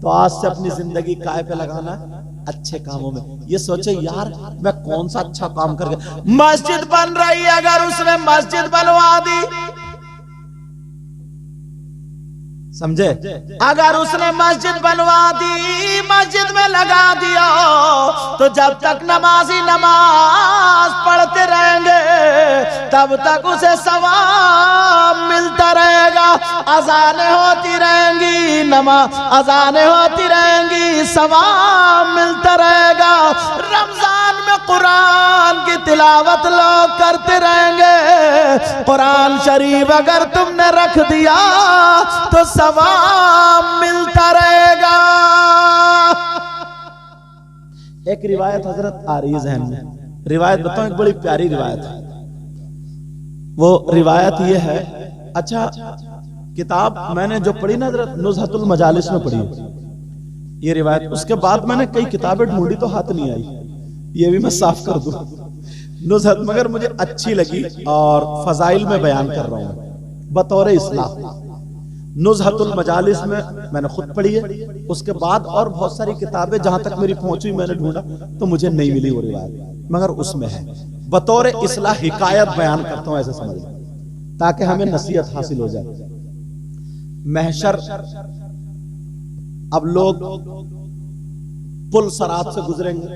تو آج سے اپنی زندگی کائے پہ لگانا ہے اچھے کاموں میں۔ یہ سوچے یار میں کون سا اچھا کام کر کے، مسجد بن رہی ہے، اگر اس نے مسجد بنوا دی، سمجھے؟ اگر اس نے مسجد بنوا دی، مسجد میں لگا دیا، تو جب تک نمازی نماز پڑھتے رہیں گے تب تک اسے ثواب ملتا رہے گا، اذانیں ہوتی رہیں گی، اذانیں ہوتی رہیں گی، ثواب ملتا رہے گا۔ رمضان میں قرآن کی تلاوت لوگ کرتے رہیں گے، قرآن شریف اگر تم نے رکھ دیا تو ثواب ملتا رہے گا۔ ایک روایت حضرت آ رہی ہے ذہن میں، روایت بتاؤں، ایک بڑی پیاری روایت ہے۔ وہ روایت یہ ہے، اچھا کتاب میں نے جو پڑھی نا حضرت نزہۃ المجالس میں پڑھی ہے یہ روایت، اس کے بعد میں نے کئی کتابیں ڈھونڈی تو ہاتھ نہیں آئی، یہ بھی میں صاف کر دوں نزہت، مگر مجھے اچھی لگی اور فضائل میں بیان کر رہا ہوں بطور اصلاح۔ نزہۃ المجالس میں نے خود پڑھی ہے، اس کے بعد اور بہت ساری کتابیں جہاں تک میری پہنچی میں نے ڈھونڈا تو مجھے نہیں ملی وہ روایت، مگر اس میں ہے، بطور اصلاح حکایت بیان کرتا ہوں، ایسے سمجھ لیں تاکہ ہمیں نصیحت حاصل ہو جائے۔ محشر، اب لوگ پل صراط سے گزریں گے،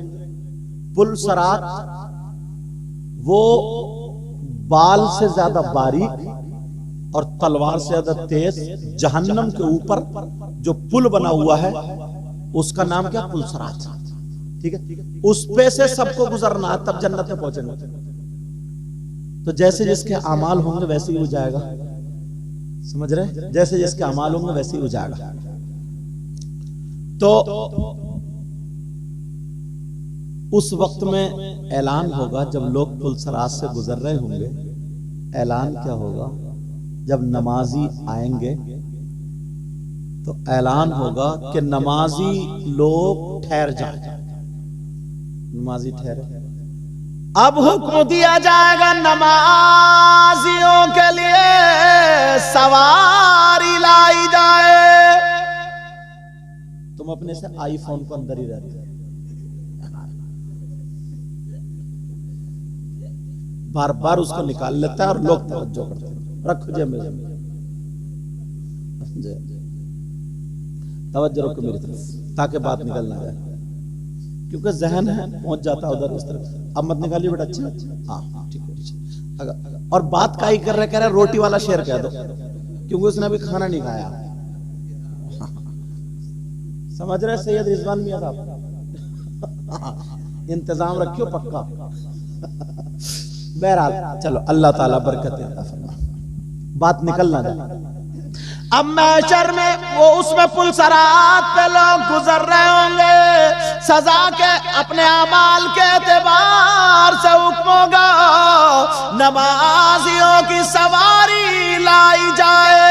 پل صراط وہ بال سے زیادہ باریک اور تلوار سے زیادہ تیز جہنم کے اوپر جو پل بنا ہوا ہے اس کا نام کیا؟ پل صراط، ٹھیک ہے؟ اس پہ سے سب کو گزرنا ہے، تب جنت میں پہنچیں گے۔ تو جیسے جس کے اعمال ہوں گے ویسے ہی ہو جائے گا، سمجھ رہے؟ جیسے جس کے اعمال ہوں گے ویسے ہی ہو جائے گا۔ تو اس وقت میں اعلان ہوگا جب لوگ پل صراط سے گزر رہے ہوں گے، اعلان کیا ہوگا؟ جب نمازی آئیں گے تو اعلان ہوگا کہ نمازی لوگ ٹھہر جائیں، نمازی ٹھہرے۔ اب حکم دیا جائے گا نمازیوں کے لیے سواری لائی جائے۔ تم اپنے سے آئی فون کو اندر ہی رہتے ہیں، بار بار اس کو نکال لیتا ہے اور لوگ توجہ کرتے ہیں، رکھو جے میں توجہ رکھو میری طرف تاکہ بات نکل نہ جائے، کیونکہ ذہن ہے پہنچ جاتا ہے ادھر اس طرف۔ اب مت نکالیے بیٹا، اچھا ہاں ٹھیک ہے۔ اور بات کا ہی کر رہے روٹی والا شعر کہہ دو، کیونکہ اس نے ابھی کھانا نہیں کھایا، سمجھ رہے؟ سید رضوان میاں صاحب انتظام رکھیو پکا۔ بہرحال چلو اللہ تعالیٰ برکت عطا فرمائے، بات نکل نہ جائے۔ اب محشر میں وہ اس میں پل صراط پہ لوگ گزر رہے ہوں گے، سزا کے اپنے اعمال کے اعتبار سے حکم ہوگا نمازیوں کی سواری لائی جائے۔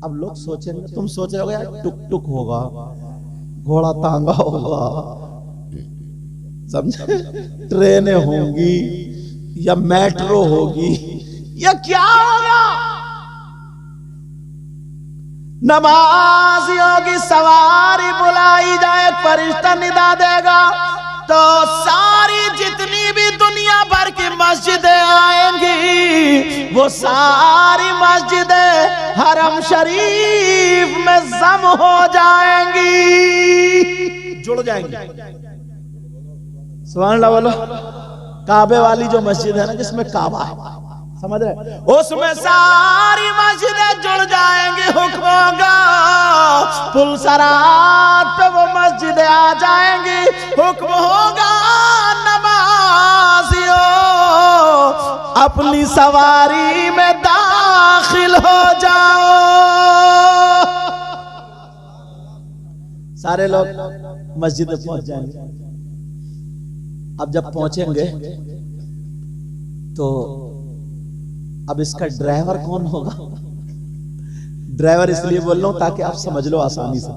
اب لوگ سوچیں گے، تم سوچ رہے ہو یار ٹک ٹک ہوگا، گھوڑا تانگا ہوگا، سمجھے، ٹرینیں ہوں گی یا میٹرو ہوگی یا کیا ہوگا؟ نمازیوں کی سواری بلائی جائے، فرشتہ ندا دے گا تو ساری جتنی بھی دنیا بھر کی مسجدیں آئیں گی وہ ساری مسجدیں حرم شریف میں ضم ہو جائیں گی، جڑ جائیں گی۔ سبحان اللہ واللہ، کعبے والی جو مسجد ہے نا جس میں کعبہ ہے، سمجھ رہے؟ اس میں ساری مسجدیں جڑ جائیں گی، حکم ہوگا پل صراط پہ وہ مسجدیں آ جائیں گی، حکم ہوگا نمازیوں اپنی سواری میں داخل ہو جاؤ۔ سارے لوگ مسجد میں پہنچ جائیں گے۔ اب جب پہنچیں گے تو اب اس کا ڈرائیور کون ہوگا؟ ڈرائیور اس لیے بول رہا ہوں تاکہ آپ سمجھ لو آسانی سے۔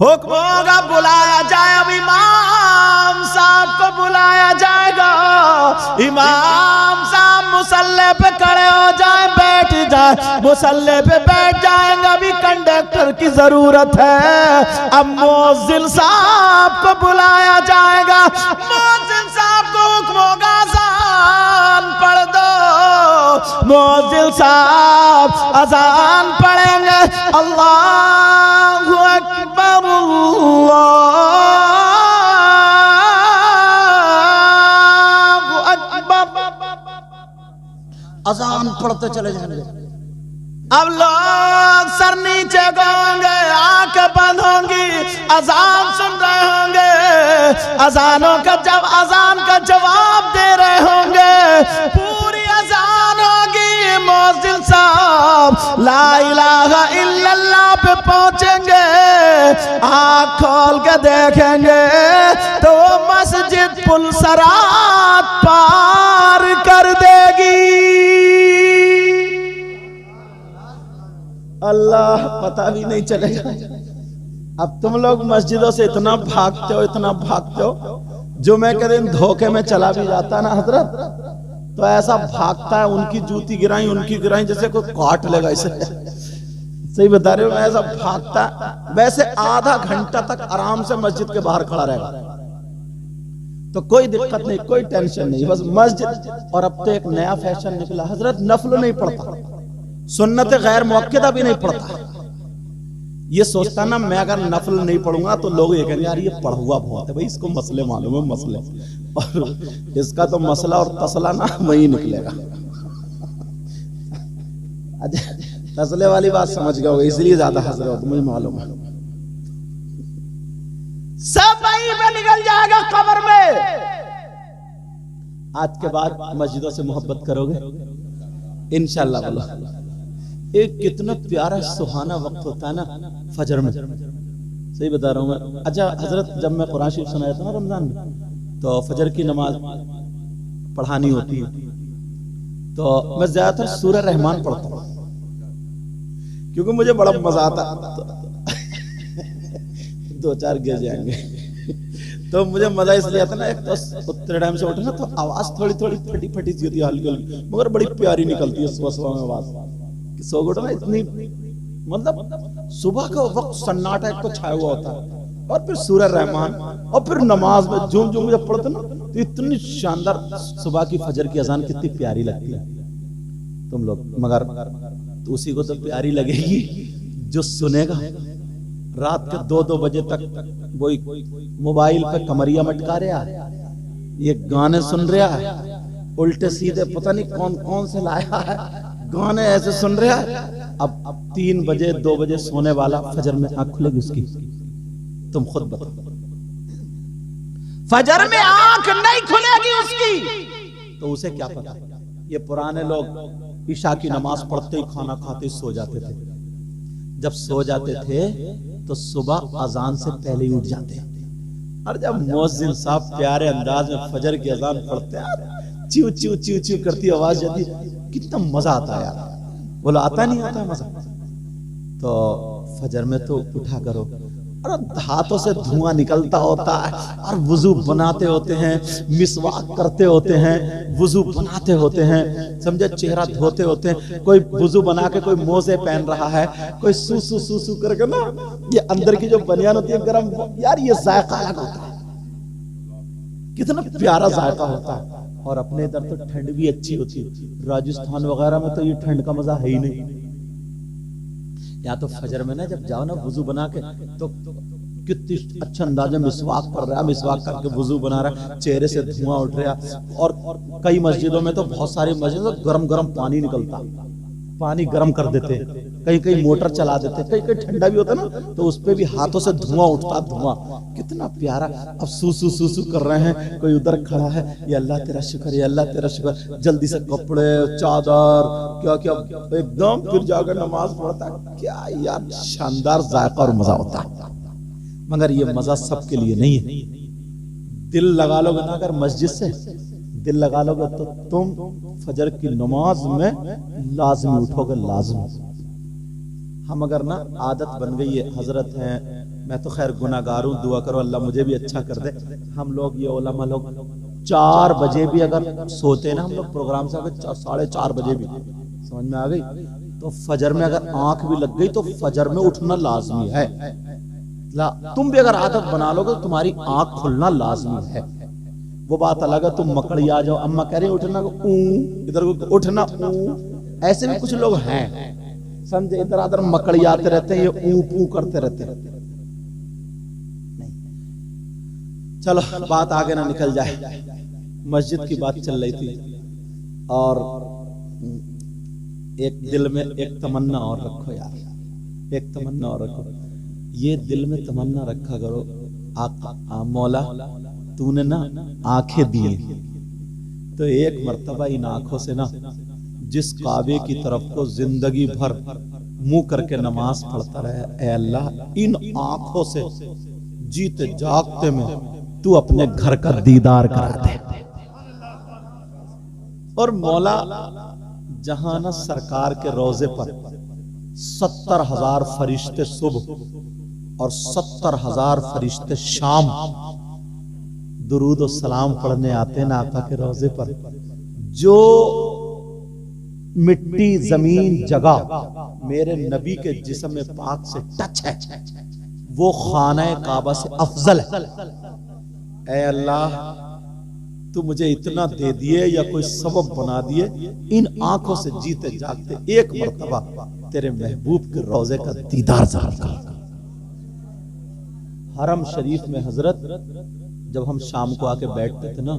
حکم ہوگا بلایا جائے، اب امام صاحب کو بلایا جائے گا، امام صاحب مصلی پہ کھڑے ہو جائیں، بیٹھ جائیں، مصلی پہ بیٹھ جائیں گے، ابھی کنڈکٹر کی ضرورت ہے۔ اب مؤذن صاحب کو بلایا جائے گا، مؤذن صاحب کو حکم ہوگا اذان پڑھ دو، مؤذن صاحب اذان پڑھیں گے، اللہ اکبر اللہ اکبر، اذان پڑھتے چلے جائیں گے۔ اب لوگ سر نیچے گوں گے، آنکھیں بند ہوں گی، اذان سن رہے ہوں گے، اذان کا جواب دے رہے ہوں گے، پوری اذان ہوگی، مؤذن صاحب لا الہ الا اللہ پہ پہنچیں گے، آنکھ کھول کے دیکھیں گے تو مسجد پل صراط پار کر دے گی۔ اللہ پتہ بھی نہیں چلے گا. اب تم لوگ مسجدوں سے اتنا بھاگتے ہو جمعے کے دن دھوکے میں چلا بھی جاتا نا حضرت تو ایسا بھاگتا ہے, ان کی جوتی گرائیں جیسے کوئی کاٹ لے گا اسے. صحیح بتا رہے ہو, ایسا بھاگتا ہے. ویسے آدھا گھنٹہ تک آرام سے مسجد کے باہر کھڑا رہے گا تو کوئی دقت نہیں, کوئی ٹینشن نہیں, بس مسجد. اور اب تو ایک نیا فیشن نکلا حضرت, نفل نہیں پڑھتا, سنت غیر موقدہ بھی نہیں پڑھتا. یہ سوچتا نا میں اگر نفل نہیں پڑھوں گا تو لوگ یہ کہیں گے یار یہ پڑھا ہوا بہت ہے, بھائی اس کو مسئلے معلوم ہے مسئلے, اور اس کا تو مسئلہ اور تسلہ نا وہی نکلے گا. تسلے والی بات سمجھ گئے ہوگا, اس لیے زیادہ حضرت ہو, مجھے معلوم ہے. سب وہیں پہ نکل جائے گا قبر میں. آج کے بعد مسجدوں سے محبت کرو گے انشاءاللہ. بولو ایک کتنا پیارا سہانا وقت ہوتا ہے نا فجر میں, صحیح بتا رہا ہوں میں. اچھا حضرت جب میں قرآن شریف سنایا تھا نا رمضان میں تو فجر کی نماز پڑھانی ہوتی ہے تو میں زیادہ تر سورہ رحمان پڑھتا ہوں کیونکہ مجھے بڑا مزہ آتا. دو چار گر جائیں گے تو مجھے مزہ اس لیے آتا نا, ایک تو اتنے ٹائم سے اٹھنا تو آواز تھوڑی پھٹی سی ہوتی ہے, ہلکی ہلکی, مگر بڑی پیاری نکلتی ہے صبح میں آواز. سو گھٹو نا اتنی, مطلب صبح کا وقت سناٹا ایک تو چھایا ہوا ہوتا ہے, اور پھر سورہ رحمان, اور پھر نماز میں جھوم جب پڑھتے نا تو اتنی شاندار صبح کی فجر کی اذان کتنی پیاری لگتی ہے تم لوگ. مگر تو اسی کو تو پیاری لگے گی جو سنے گا رات کے 2 بجے تک وہی موبائل پہ کمریا مٹکا رہا ہے, یہ گانے سن رہا ہے, الٹے سیدھے پتہ نہیں کون کون سے لایا ہے گانے ایسے سن رہا ہے. اب 3 بجے 2 بجے سونے والا فجر میں آنکھ کھلے گی اس کی, تم خود بتاؤ. فجر میں آنکھ نہیں کھلے گی اس کی تو اسے کیا پتا. یہ پرانے لوگ عشاء کی نماز پڑھتے ہی کھانا کھاتے ہی سو جاتے تھے. جب سو جاتے تھے تو صبح اذان سے پہلے ہی اٹھ جاتے, اور جب مؤذن صاحب پیارے انداز میں فجر کی اذان پڑھتے ہیں چیو چیو چیو چیو کرتی آواز جاتی, کتنا مزہ آتا ہے یار. بولا آتا نہیں آتا مزہ. تو فجر میں تو اٹھا کرو, اور ہاتھوں سے دھواں نکلتا ہوتا ہے, اور وضو بناتے ہوتے ہیں, مسواک کرتے ہوتے ہیں, وضو بناتے ہوتے ہیں, سمجھے, چہرہ دھوتے ہوتے ہیں. کوئی وضو بنا کے کوئی موزے پہن رہا ہے, کوئی سو کر کے نا یہ اندر کی جو بنیان ہوتی ہے گرم, یار یہ ذائقہ الگ ہوتا ہے, کتنا پیارا ذائقہ ہوتا ہے. اور اپنے ادھر تو ٹھنڈ بھی اچھی ہوتی ہے, راجستھان وغیرہ میں تو یہ ٹھنڈ کا مزہ ہے ہی نہیں. یا تو فجر میں نا جب جاؤ نا وضو بنا کے تو کتنی اچھا انداز میں مسواک کر رہا ہے, مسواک کر کے وضو بنا رہا ہے, چہرے سے دھواں اٹھ رہا. اور کئی مسجدوں میں تو بہت ساری مسجدوں میں گرم پانی نکلتا, پانی گرم کر دیتے, کہیں موٹر چلا دیتے, کہیں ٹھنڈا بھی ہوتا نا تو اس پہ بھی ہاتھوں سے دھواں اٹھتا, دھواں کتنا پیارا. اب سو کر رہے ہیں, کوئی ادھر کھڑا ہے, یا اللہ تیرا شکر, یا اللہ تیرا شکر, جلدی سے کپڑے چادر کیا ایک دم, پھر جا کر نماز پڑھتا ہے. کیا یار شاندار ذائقہ اور مزہ ہوتا ہے. مگر یہ مزہ سب کے لیے نہیں ہے. دل لگا لو گے نا اگر مسجد سے دل لگا لو گے تو تم فجر کی نماز میں لازمی اٹھو گے, لازمی. ہم اگر نا عادت بن گئی ہے, حضرت ہیں, میں تو خیر گناہگار ہوں, دعا کرو اللہ مجھے بھی اچھا کر دے. ہم لوگ یہ علماء لوگ 4 بجے بھی اگر سوتے ہیں نا ہم لوگ پروگرام سے, اگر 4:30 بجے بھی, سمجھ میں آ گئی, تو فجر میں اگر آنکھ بھی لگ گئی تو فجر میں اٹھنا لازمی ہے. تم بھی اگر عادت بنا لو گے تو تمہاری آنکھ کھلنا لازمی ہے. وہ بات الگ ہے تم مکڑی آ جاؤ, اماں کہہ رہی ہیں اٹھنا, ادھر اٹھنا, ایسے بھی کچھ لوگ ہیں سمجھے, ادھر ادھر مکڑی آتے رہتے ہیں, یہ اوں پوں کرتے رہتے ہیں. چلو بات آگے نہ نکل جائے. مسجد کی بات چل رہی تھی, اور ایک دل میں ایک تمنا اور رکھو یار, ایک تمنا اور رکھو. یہ دل میں تمنا رکھا کرو, مولا تو نے نا آنکھیں دی تو ایک مرتبہ ان آنکھوں سے نا جس کعبے کی طرف کو زندگی بھر منہ کر کے نماز پڑھتا رہے, اے اللہ ان آنکھوں سے جیتے جاگتے میں تو اپنے گھر کا دیدار کرا دے. اور مولا جہاں نا سرکار کے روضے پر 70,000 فرشتے صبح اور 70,000 فرشتے شام درود و سلام پڑھنے آتے ہیں آقا کے روضے پر. جو مٹی زمین جگہ میرے نبی کے جسم پاک سے ٹچ ہے وہ خانہ کعبہ سے افضل ہے. اے اللہ تو مجھے اتنا دے دیے یا کوئی سبب بنا دیے ان آنکھوں سے جیتے جاگتے ایک مرتبہ تیرے محبوب کے روضے کا دیدار ضرور کر. حرم شریف میں حضرت جب ہم شام کو آ کے بیٹھتے تھے نا,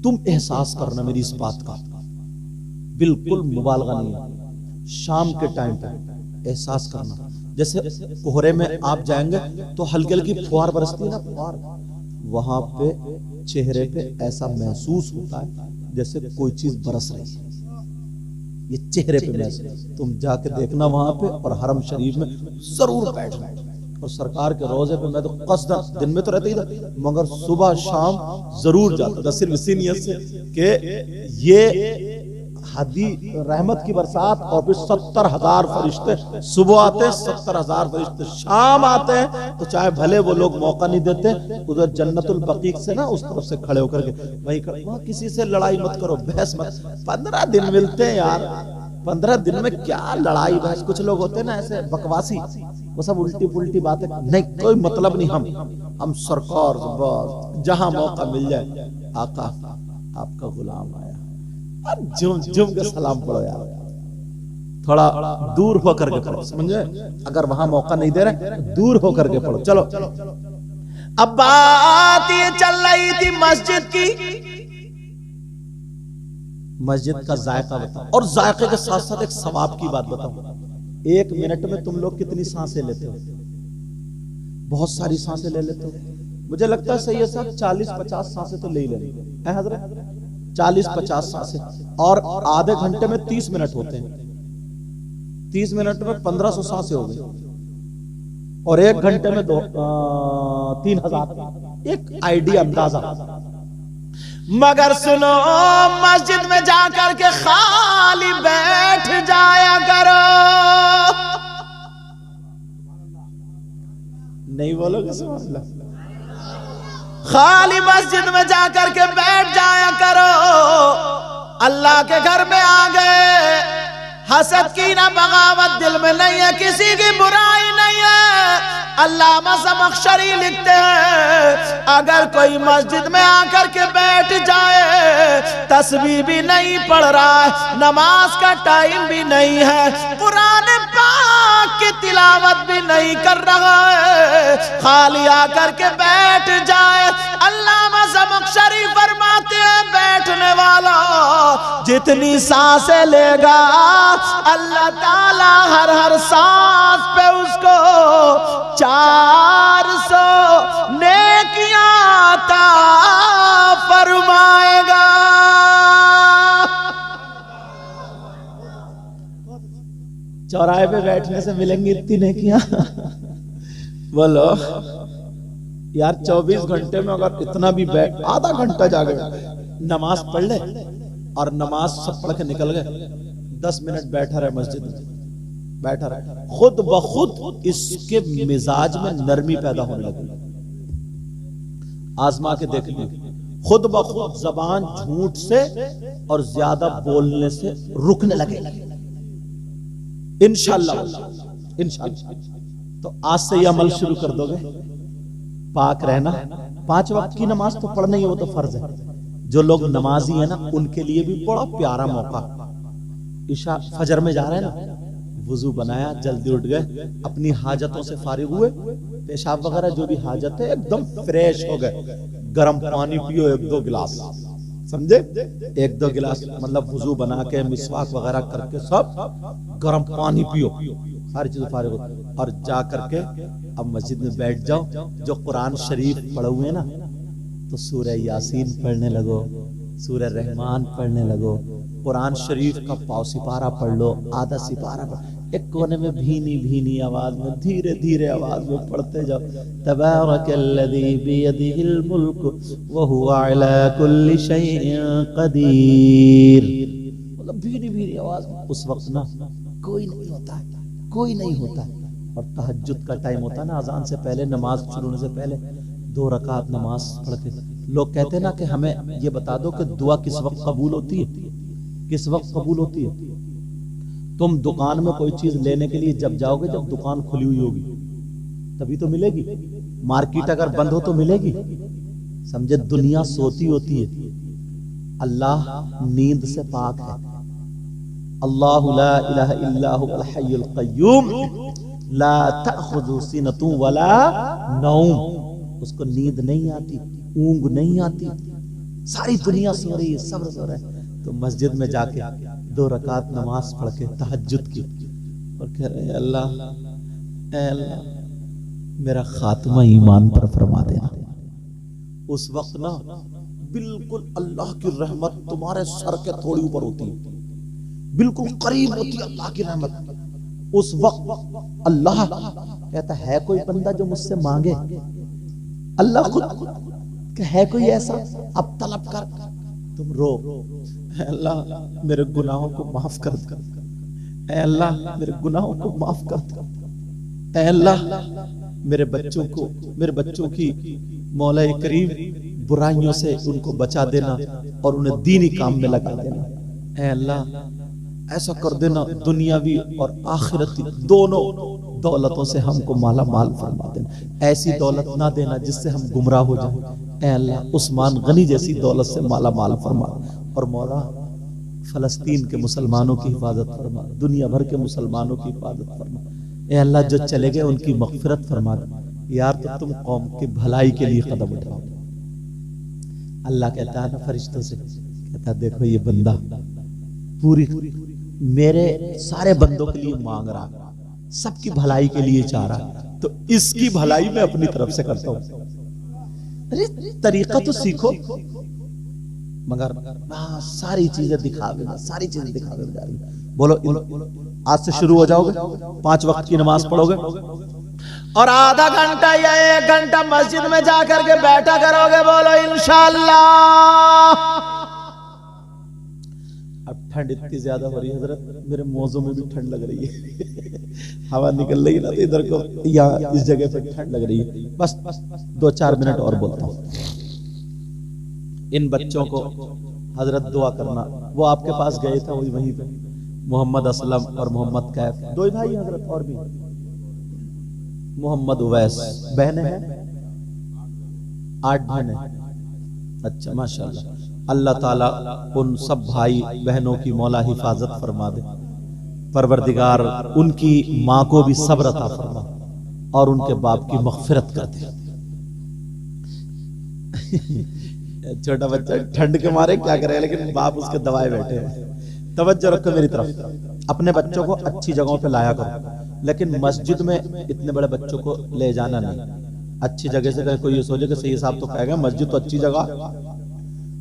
تم احساس کرنا میری اس بات کا, بالکل مبالغہ نہیں ہے, شام کے ٹائم پہ احساس کرنا جیسے کوہرے میں آپ جائیں گے تو ہلکی ہلکی فوار برستی ہے نا, فوار, وہاں پہ چہرے پہ ایسا محسوس ہوتا ہے جیسے کوئی چیز برس رہی ہے, یہ چہرے پہ محسوس. تم جا کے دیکھنا وہاں پہ, اور حرم شریف میں ضرور بیٹھنا. اور سرکار کے روضے پہ میں تو قصداً دن میں تو رہتا ہی تھا مگر صبح شام ضرور جاتا تھا, صرف اسی نیت سے کہ یہ ہدی رحمت کی برسات, اور پھر 70,000 فرشتے صبح آتے ہیں, 70,000 فرشتے شام آتے ہیں. تو چاہے بھلے وہ لوگ موقع نہیں دیتے, ادھر جنت البقیع سے نا اس طرف سے کھڑے ہو کر کے وہاں کسی سے لڑائی مت کرو, بحث مت. 15 دن ملتے ہیں یار, 15 دن میں کیا لڑائی بحث. کچھ لوگ ہوتے ہیں نا ایسے بکواسی, وہ سب الٹی پلٹی باتیں, نہیں کوئی مطلب نہیں. ہم سرکار جہاں موقع مل جائے, آقا آپ کا غلام آیا, جم کے سلام پڑھو یار, تھوڑا دور ہو کر کے پڑھو, سمجھے. اگر وہاں موقع نہیں دے رہے دور ہو کر کے پڑھو. چلو اب بات یہ چل رہی تھی مسجد کی, مسجد کا ذائقہ بتاؤ, اور ذائقے کے ساتھ ساتھ ایک ثواب کی بات بتاؤں. 1 منٹ میں تم لوگ کتنی سانسیں لیتے ہو؟ بہت ساری سانسیں لے لیتے ہو. مجھے لگتا ہے سید صاحب 40-50 سانسیں تو لے ہی لیں گے حضرت, 40-50 سانسیں, اور آدھے گھنٹے میں 30 منٹ ہوتے ہیں. 30 منٹ میں 1500 سانسیں ہو گئی, اور 1 گھنٹے میں 3000. ایک آئیڈیا, اندازہ. مگر سنو, مسجد میں جا کر کے خالی بیٹھ جایا کرو. نہیں بولو گے سبحان اللہ؟ خالی مسجد میں جا کر کے بیٹھ جایا کرو. اللہ کے گھر میں آ گئے, حسد کی نہ بغاوت دل میں نہیں ہے, کسی کی برائی نہیں ہے. علامہ زمخشری لکھتے ہیں اگر کوئی مسجد میں آ کر کے بیٹھ جائے, تسبیح بھی نہیں پڑھ رہا ہے, نماز کا ٹائم بھی نہیں ہے, قرآن پاک کی تلاوت بھی نہیں کر رہا ہے, خالی آ کر کے بیٹھ جائے. علامہ زمخشری فرماتے ہیں بیٹھنے والا جتنی سانسیں لے گا اللہ تعالیٰ ہر سانس پہ اس کو 400 نیکیاں عطا فرمائے گا. چوراہے پہ بیٹھنے سے ملیں گی اتنی نیکیاں. بولو یار 24 گھنٹے میں اگر اتنا بھی بیٹھ, آدھا گھنٹہ جا گئے نماز پڑھ لے, اور نماز سب پڑھ کے نکل گئے, 10 منٹ بیٹھا رہے مسجد میں, بیٹھا رہے, خود بخود اس کے مزاج میں نرمی پیدا ہونے لگی. آزما کے دیکھنے, خود بخود زبان جھوٹ سے اور زیادہ بولنے سے رکنے لگے. انشاءاللہ تو آج سے یہ عمل شروع کر دو گے, پاک رہنا. 5 وقت کی نماز تو پڑھنا ہی, وہ تو فرض ہے. جو لوگ نمازی ہیں نا ان کے لیے بھی بڑا پیارا موقع. عشاء فجر میں جا رہے ہیں نا, وضو بنایا, جلدی اٹھ گئے, اپنی حاجتوں سے فارغ ہوئے, پیشاب وغیرہ جو بھی حاجت ہے ایک دم فریش ہو گئے, گرم پانی پیو 1-2 گلاس, سمجھے, 1-2 گلاس مطلب وضو بنا کے مسواک وغیرہ کر کے سب گرم پانی پیو, ساری چیزیں فارغ ہو, اور جا کر کے اب مسجد میں بیٹھ جاؤ. جو قرآن شریف پڑھے ہوئے نا تو سورہ یاسین پڑھنے لگو, سورہ رحمان پڑھنے لگو, قرآن شریف کا پاؤ سپارہ پڑھ لو, آدھا سپارہ پڑھ, ایک کونے میں بھینی بھینی آواز میں دھیرے دھیرے آواز میں پڑھتے جاؤ. تبارک الذی بیدہ الملک وہو علی کل شیء قدیر. مطلب بھینی بھینی آواز میں. اس وقت نا کوئی نہیں ہوتا ہے, کوئی نہیں ہوتا ہے. اور تہجد کا ٹائم ہوتا ہے نا, اذان سے پہلے, نماز شروع ہونے سے پہلے 2 رکعت نماز پڑھ کے لوگ کہتے ہیں نا کہ ہمیں یہ بتا دو کہ دعا کس وقت قبول ہوتی ہے, کس وقت قبول ہوتی ہے. تم دکان میں کوئی چیز لینے کے لیے جب جاؤ گے, جب دکان کھلی ہوئی ہوگی تبھی تو ملے گی. مارکیٹ اگر بند ہو تو ملے گی. سمجھے, دنیا سوتی ہوتی ہے, اللہ نیند سے پاک ہے. اللہ لا الہ الا هو الحی القیوم لا تأخذ سنۃ ولا نوم. اس کو نیند نہیں آتی, اونگ نہیں آتی. ساری دنیا سو رہی ہے, سب سو رہے ہیں, تو مسجد میں جا کے 2 رکعت نماز پڑھ کے تہجد کی اور کہہ رہے ہیں اللہ, اے اللہ میرا خاتمہ ایمان پر فرما دینا. اس وقت نا بالکل اللہ کی رحمت تمہارے سر کے تھوڑی اوپر ہوتی ہے, بالکل قریب ہوتی ہے اللہ کی رحمت. اس وقت اللہ کہتا ہے کوئی بندہ جو مجھ سے مانگے. اللہ خود کہ ہے کوئی ایسا, اب طلب کر. تم رو, اے اللہ میرے گناہوں کو معاف کر دے, اے اللہ میرے گناہوں کو معاف کر دے, اے اللہ میرے بچوں کی مولا کریم برائیوں سے ان کو بچا دینا اور انہیں دینی کام میں لگا دینا. اے اللہ ایسا کر دینا دنیاوی اور آخرتی دونوں دولتوں سے ہم کو مالا مال فرما دینا. ایسی دولت نہ دینا جس سے ہم گمراہ ہو جائیں. اے اللہ عثمان غنی جیسی دولت سے مالا مال فرما. اور مولا فلسطین کے مسلمانوں کی حفاظت فرما, دنیا بھر کے مسلمانوں کی حفاظت فرما. اے اللہ جو چلے گئے ان کی مغفرت فرما دے. یار تو تم قوم کی بھلائی کے لیے قدم اٹھاؤ. اللہ کہتا ہے نا فرشتوں سے, کہتا ہے دیکھو یہ بندہ پوری میرے سارے بندوں کے لیے مانگ رہا, سب کی بھلائی کے لیے چاہ رہا, تو اس کی بھلائی میں اپنی طرف سے کرتا ہوں. ارے طریقہ تو سیکھو, مگر ساری چیزیں دکھاوے میں, ساری چیزیں دکھاوے میں جا رہی. بولو آج سے شروع ہو جاؤ گے, 5 وقت کی نماز پڑھو گے اور آدھا گھنٹہ یا 1 گھنٹہ مسجد میں جا کر کے بیٹھا کرو گے. بولو انشاءاللہ. اب ٹھنڈ اتنی زیادہ ہو رہی ہے حضرت, میرے موزوں میں بھی ٹھنڈ لگ رہی ہے, ہوا نکل رہی ہے نا, تو ادھر کو یا اس جگہ پہ ٹھنڈ لگ رہی ہے. بس 2-4 منٹ اور بولتا ہوں. ان بچوں کو حضرت دعا کرنا, وہ آپ کے پاس گئے تھا وہیں پہ, محمد اسلم اور محمد کیف, 2 بھائی حضرت, اور بھی محمد اویس, بہنیں ہیں 8 بہنیں. اچھا ماشاءاللہ. اللہ تعالیٰ ان سب بھائی بہنوں کی مولا حفاظت فرما دے. پروردگار ان کی ماں کو بھی صبر عطا فرما اور ان کے باپ کی مغفرت کر دے. چھوٹا بچہ ٹھنڈ کے مارے کیا کرے, لیکن باپ اس کے دوائے بیٹھے ہیں. توجہ رکھو میری طرف. اپنے بچوں کو اچھی جگہوں پہ لایا کرو, لیکن مسجد میں اتنے بڑے بچوں کو لے جانا نہیں. اچھی جگہ سے کہ کوئی یہ سوچے کہ صحیح صاحب تو کہے گا مسجد تو اچھی جگہ,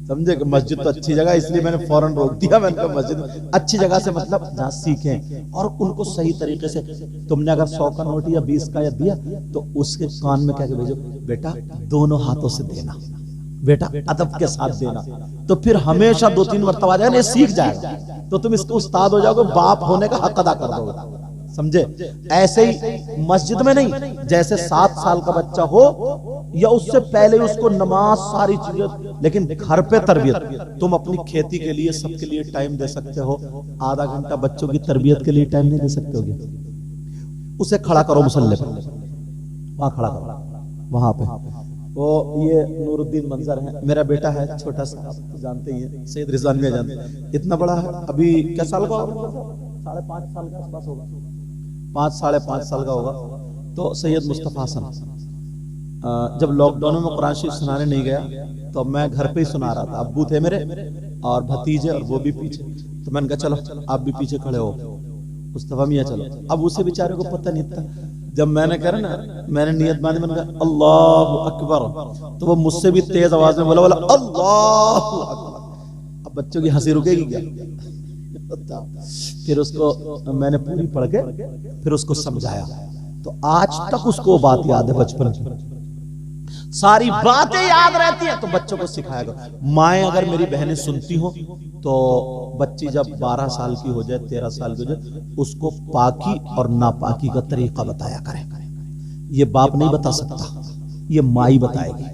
سمجھے کہ مسجد تو اچھی جگہ, اس لیے میں نے فوراً روک دیا. میں نے کہا مسجد اچھی جگہ سے مطلب جہاں سیکھیں, اور ان کو صحیح طریقے سے. تم نے اگر 100 کا نوٹ یا 20 کا یا دیا تو اس کے کان میں کہہ کے بھیجو, بیٹا دونوں ہاتھوں سے دینا, بیٹا ادب کے ساتھ دینا. تو پھر ہمیشہ 2-3 مرتبہ جائے, یہ سیکھ جائے گا, تو تم اس کو استاد ہو جاؤ گے, باپ ہونے کا حق ادا کر دو گے. سمجھے, ایسے ہی مسجد میں نہیں, جیسے 7 سال کا بچہ ہو یا اس سے پہلے اس کو نماز ساری چیزیں, لیکن گھر پہ تربیت. تم اپنی کھیتی کے لیے سب کے لیے ٹائم دے سکتے ہو, آدھا گھنٹہ بچوں کی تربیت کے لیے ٹائم نہیں دے سکتے ہوگے. اسے کھڑا کرو مصلی پہ, وہاں کھڑا کرو, وہاں پہ. وہ یہ نور الدین منظر ہے, میرا بیٹا ہے چھوٹا سا, آپ جانتے ہی ہیں, سید رضوان میں جانتے ہیں, اتنا بڑا ہے. ابھی کیا سال کا ہوگا, 5.5 سال کے آس پاس ہوگا, 5-5.5 سال کا ہوگا. تو سید مصطفیٰ حسن جب لاک ڈاؤن میں قرآن شریف سنانے نہیں گیا تو میں گھر پہ ہی سنا رہا تھا. ابو تھے میرے اور بھتیجے, اور وہ بھی پیچھے. تو میں نے کہا چلو آپ بھی پیچھے کھڑے ہو, مصطفیٰ میاں چلو. اب اسے بیچارے کو پتہ نہیں تھا. جب میں نے کہا نا, میں نے نیت باندھی, میں نے کہا اللہ اکبر, تو وہ مجھ سے بھی تیز آواز میں بولا اللہ اکبر. اب بچوں کی ہنسی رکے گی کیا؟ پھر اس کو میں نے پوری پڑھ کے پھر اس کو سمجھایا. تو آج تک اس کو بات یاد ہے بچپن کی. ساری باتیں یاد رہتی ہیں تو بچوں کو سکھائے گا. مائیں اگر میری بہنیں سنتی ہوں تو بچی جب 12 سال کی ہو جائے 13 سال کی ہو جائے اس کو پاکی اور ناپاکی کا طریقہ بتایا کریں. یہ باپ نہیں بتا سکتا، یہ مائی بتائے گی.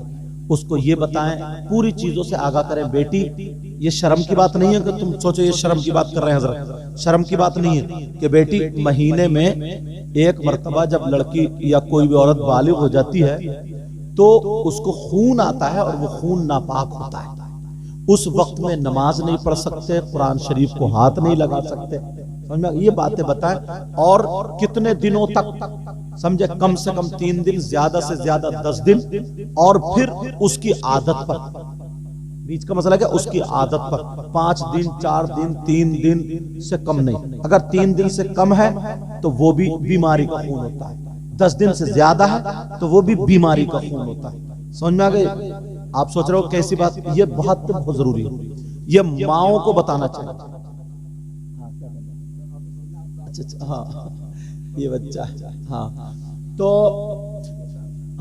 اس کو یہ بتائیں، پوری چیزوں سے آگاہ کریں. بیٹی یہ شرم کی بات نہیں ہے کہ تم سوچو یہ شرم کی بات کر رہے ہیں حضرت، شرم کی بات نہیں ہے کہ بیٹی مہینے میں ایک مرتبہ جب لڑکی یا کوئی بھی عورت بالغ ہو جاتی ہے تو اس کو خون آتا ہے اور وہ خون ناپاک ہوتا ہے. اس وقت میں نماز نہیں پڑھ سکتے، قرآن شریف کو ہاتھ نہیں لگا سکتے. سمجھ میں یہ باتیں بتائیں. اور کتنے دنوں تک، سمجھے، کم سے کم 3 دن، زیادہ سے زیادہ 10 دن. اور پھر اس کی عادت پر، بیچ کا مسئلہ کیا، اس کی عادت پر 5 دن 4 دن 3 دن سے کم نہیں. اگر 3 دن سے کم ہے تو وہ بھی بیماری کا خون ہوتا ہے. 10 دن سے زیادہ ہے تو وہ بھی بیماری کا خون ہوتا ہے. سمجھ میں آ گئی؟ آپ سوچ رہے ہو کیسی بات، یہ بہت ضروری ہے. یہ ماؤں کو بتانا چاہیے. اچھا ہاں یہ بچہ ہے. ہاں تو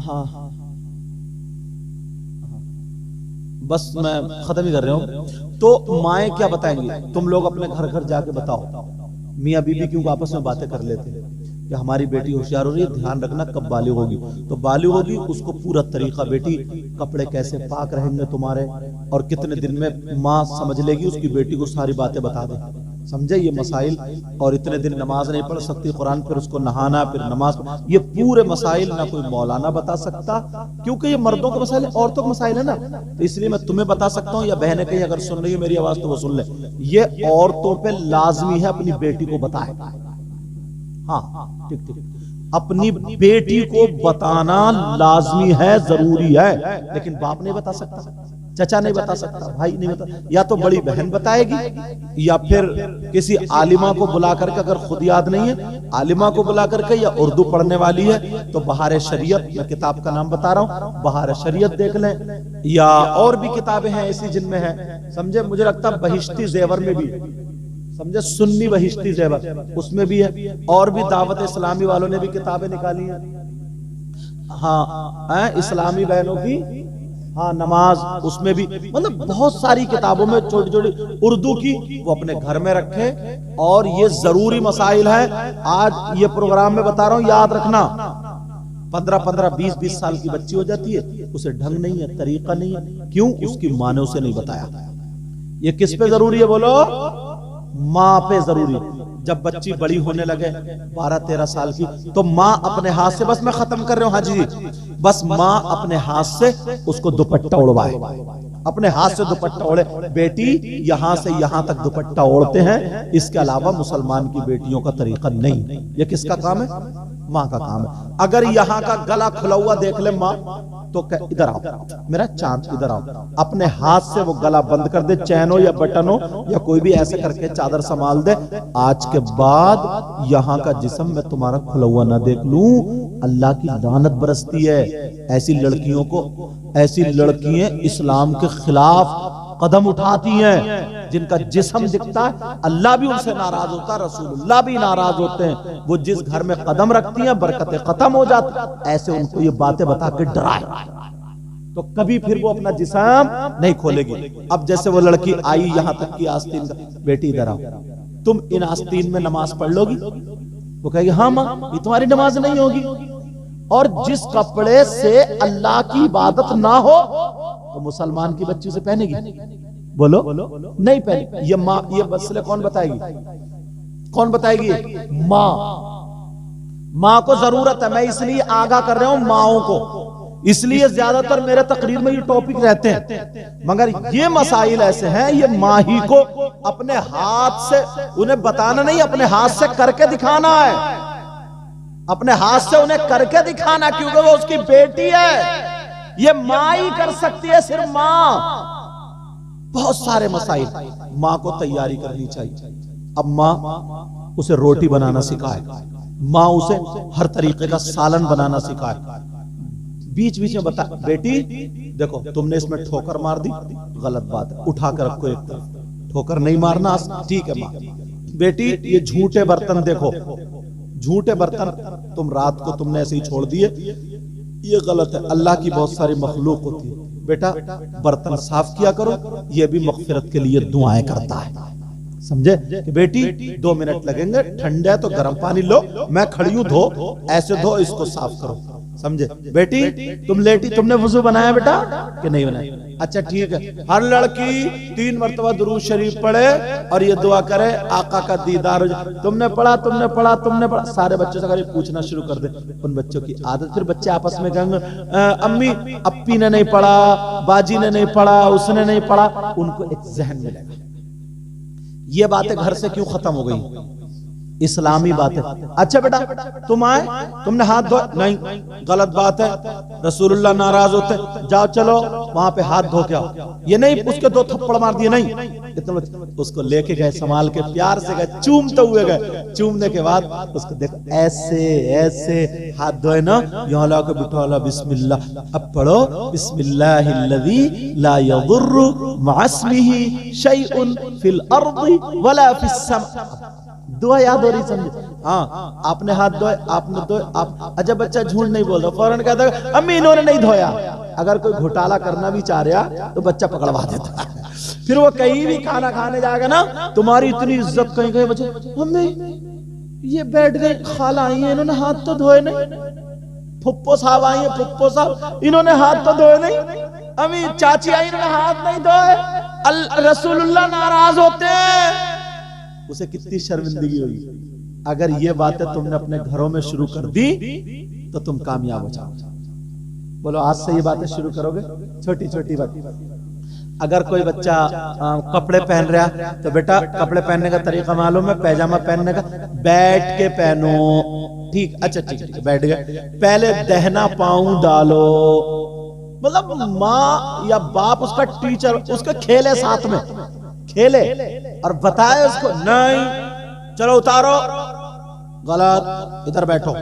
ہاں بس میں ختم ہی کر رہا ہوں. تو مائیں کیا بتائیں گی؟ تم لوگ اپنے گھر گھر جا کے بتاؤ. میاں بیوی کیوں آپس میں باتیں کر لیتے ہیں کہ ہماری بیٹی ہوشیار ہو رہی ہے، دھیان رکھنا کب بالغ ہوگی. تو بالغ ہوگی اس کو پورا طریقہ، بیٹی کپڑے کیسے پاک رہیں گے تمہارے، اور کتنے دن میں ماں سمجھ لے گی اس کی بیٹی کو ساری باتیں بتا دے. سمجھے یہ مسائل. اور اتنے دن نماز نہیں پڑھ سکتی قرآن، پھر اس کو نہانا، پھر نماز. یہ پورے مسائل نہ کوئی مولانا بتا سکتا، کیونکہ یہ مردوں کے مسائل، عورتوں کے مسائل ہے نا. اس لیے میں تمہیں بتا سکتا ہوں، یا بہنیں کہیں اگر سن رہی ہو میری آواز تو وہ سن لیں. یہ عورتوں پہ لازمی ہے اپنی بیٹی کو بتائے. ہاں ٹھیک ٹھیک، اپنی بیٹی کو بتانا لازمی ہے، ضروری ہے. لیکن باپ نہیں بتا سکتا، چچا نہیں بتا سکتا، بھائی نہیں بتا. یا تو بڑی بہن بتائے گی، یا پھر کسی عالمہ کو بلا کر کے، اگر خود یاد نہیں ہے عالمہ کو بلا کر کے، یا اردو پڑھنے والی ہے تو بہار شریعت، میں کتاب کا نام بتا رہا ہوں، بہار شریعت دیکھ لیں. یا اور بھی کتابیں ہیں ایسی جن میں ہے، سمجھے. مجھے لگتا ہے بہشتی زیور میں بھی، سمجھے، سنی بہشتی زیور اس میں بھی ہے. اور بھی دعوت اسلامی والوں نے بھی کتابیں نکالی ہیں. ہاں اسلامی بہنوں کی ہاں نماز، اس میں بھی، مطلب بہت ساری کتابوں میں چھوٹی چھوٹی اردو کی، وہ اپنے گھر میں رکھے. اور یہ ضروری مسائل ہیں. آج یہ پروگرام میں بتا رہا ہوں، یاد رکھنا. 15 20 سال کی بچی ہو جاتی ہے، اسے ڈھنگ نہیں ہے، طریقہ نہیں ہے. کیوں؟ اس کی ماں نے اسے نہیں بتایا. یہ کس پہ ضروری ہے بولو؟ ماں پہ ضروری. جب بچی بڑی ہونے لگے 12-13 سال کی، تو ماں اپنے ہاتھ سے، بس میں ختم کر رہا ہوں حاجی جی، بس ماں اپنے ہاتھ سے اس کو دوپٹہ اڑوائے. اپنے ہاتھ سے دوپٹہ اوڑھے. بیٹی یہاں سے یہاں تک دوپٹہ اوڑھتے ہیں، اس کے علاوہ مسلمان کی بیٹیوں کا طریقہ نہیں. یہ کس کا کام ہے؟ ماں کا کام ہے. اگر یہاں کا گلا کھلا ہوا دیکھ لے ماں تو کہ ادھر آؤ میرا چاند، ادھر آؤ. اپنے ہاتھ سے وہ گلا بند کر دے، چین ہو یا بٹن ہو یا کوئی بھی ایسے کر کے چادر سنبھال دے. آج کے بعد یہاں کا جسم میں تمہارا کھلا ہوا نہ دیکھ لوں، اللہ کی لعنت برستی ہے. ایسی لڑکیوں کو، ایسی لڑکیاں اسلام کے خلاف قدم اٹھاتی ہیں، جن کا جسم دکھتا ہے اللہ بھی ان سے ناراض ہوتا ہے، رسول اللہ بھی ناراض ہوتے ہیں. وہ جس گھر میں قدم رکھتی ہیں برکتیں ختم ہو جاتی. ایسے ان کو یہ باتیں بتا کے ڈرائے تو کبھی پھر وہ اپنا جسم نہیں کھولے گی. اب جیسے وہ لڑکی آئی یہاں تک کی آستین کا، بیٹی ادھر آؤ، تم ان آستین میں نماز پڑھ لو گی؟ وہ کہے گی ہاں ماں، یہ تمہاری نماز نہیں ہوگی. اور جس کپڑے سے اللہ کی عبادت نہ ہو تو مسلمان کی بچی سے پہنے گی؟ بولو نہیں پہنے. یہ ماں، یہ مسئلہ کون بتائے گی؟ کون بتائے گی؟ ماں. ماں کو ضرورت ہے. میں اس لیے آگاہ کر رہا ہوں ماؤں کو، اس لیے زیادہ تر میرے تقریر میں یہ ٹاپک رہتے ہیں. مگر یہ مسائل ایسے ہیں، یہ ماں ہی کو اپنے ہاتھ سے، انہیں بتانا نہیں، اپنے ہاتھ سے کر کے دکھانا ہے. اپنے ہاتھ سے انہیں کر کے دکھانا، کیونکہ وہ اس کی بیٹی ہے. یہ ماں ہی کر سکتی ہے، صرف ماں. بہت سارے مسائل ماں کو تیاری کرنی چاہیے. اب ماں اسے روٹی بنانا سکھائے، ماں اسے ہر طریقے کا سالن بنانا سکھائے. بیچ بیچ میں بتا، بیٹی دیکھو تم نے اس میں ٹھوکر مار دی، غلط بات ہے، اٹھا کر رکھو ایک طرف. ٹھوکر نہیں مارنا، ٹھیک ہے ماں. بیٹی یہ جھوٹے برتن دیکھو، جھوٹے برتن تم رات کو تم نے ایسے ہی چھوڑ دیے، یہ غلط ہے. اللہ کی بہت ساری مخلوق ہوتی ہے. بیٹا برتن صاف کیا کرو, یہ بھی مغفرت کے لیے دعائیں کرتا ہے. سمجھے کہ بیٹی 2 منٹ لگیں گے, ٹھنڈا ہے تو گرم پانی لو, میں کھڑی ہوں, دھو, ایسے دھو, اس کو صاف کرو. سمجھے بیٹی تم لیٹی, تم نے وضو بنایا بیٹا کہ نہیں بنایا؟ اچھا ٹھیک ہے. ہر لڑکی 3 مرتبہ درود شریف پڑھے اور یہ دعا کرے آقا کا دیدار ہو جائے. تم نے پڑھا, تم نے پڑھا, تم نے پڑھا. سارے بچوں سے اگر یہ پوچھنا شروع کر دے, ان بچوں کی عادت, پھر بچے آپس میں کہیں گے امی اپی نے نہیں پڑھا, باجی نے نہیں پڑھا, اس نے نہیں پڑھا. ان کو ایک ذہن ملے گا یہ باتیں گھر سے کیوں ختم ہو گئی, اسلامی بات ہے. اچھا بیٹا تم آئے, تم نے ہاتھ دھوئے, نہیں غلط بات ہے, رسول اللہ ناراض ہوتے, جاؤ چلو وہاں پہ ہاتھ دھو کے آؤ. یہ نہیں اس کے 2 تھپڑ مار دیے, نہیں, اس کو لے کے گئے, سنبھال کے پیار سے گئے, چومتے ہوئے گئے. چومنے کے بعد اس کو دیکھو ایسے ایسے ہاتھ دھوئے نا, یہاں لا کے بٹھا لا, بسم اللہ, اب پڑھو بسم اللہ الذی لا یضر مع اسمہ شیء فی الارض ولا فی السماء. دعا یاد ہو رہی, سمجھے؟ ہاں آپ نے ہاتھ دھوئے, آپ نے دھوئے, آپ. اچھا بچہ جھوٹ نہیں بول رہا, فوراً کہتا ہے امی انہوں نے نہیں دھویا. اگر کوئی گھوٹالہ کرنا بھی چاہ رہا تو بچہ پکڑوا دیتا ہے. پھر وہ کہیں بھی کھانا کھانے جائے گا نا, تمہاری اتنی عزت, کہیں گے بچے امی یہ بیٹھ گئے, خالہ آئی ہیں, انہوں نے ہاتھ تو دھوئے نہیں, پھپھو صاحب آئی ہیں, پھپھو صاحب انہوں نے ہاتھ تو دھوئے نہیں, امی چاچی آئی انہوں نے ہاتھ نہیں دھوئے, رسول اللہ ناراض ہوتے ہیں. اسے کتنی شرمندگی ہوئی. اگر یہ باتیں تم نے اپنے گھروں میں شروع کر دی تو تم کامیاب ہو جاؤ. بولو آج سے یہ باتیں شروع کرو گے, چھوٹی چھوٹی بات. اگر کوئی بچہ کپڑے پہن رہا تو بیٹا کپڑے پہننے کا طریقہ معلوم ہے, پیجامہ پہننے کا بیٹھ کے پہنو, ٹھیک, اچھا ٹھیک, بیٹھ گئے, پہلے دہنا پاؤں ڈالو. مطلب ماں یا باپ اس کا ٹیچر, اس کے کھیلے ساتھ میں, کھیلے اور بتائے اس کو, نہیں چلو اتارو, غلط, ادھر بیٹھو,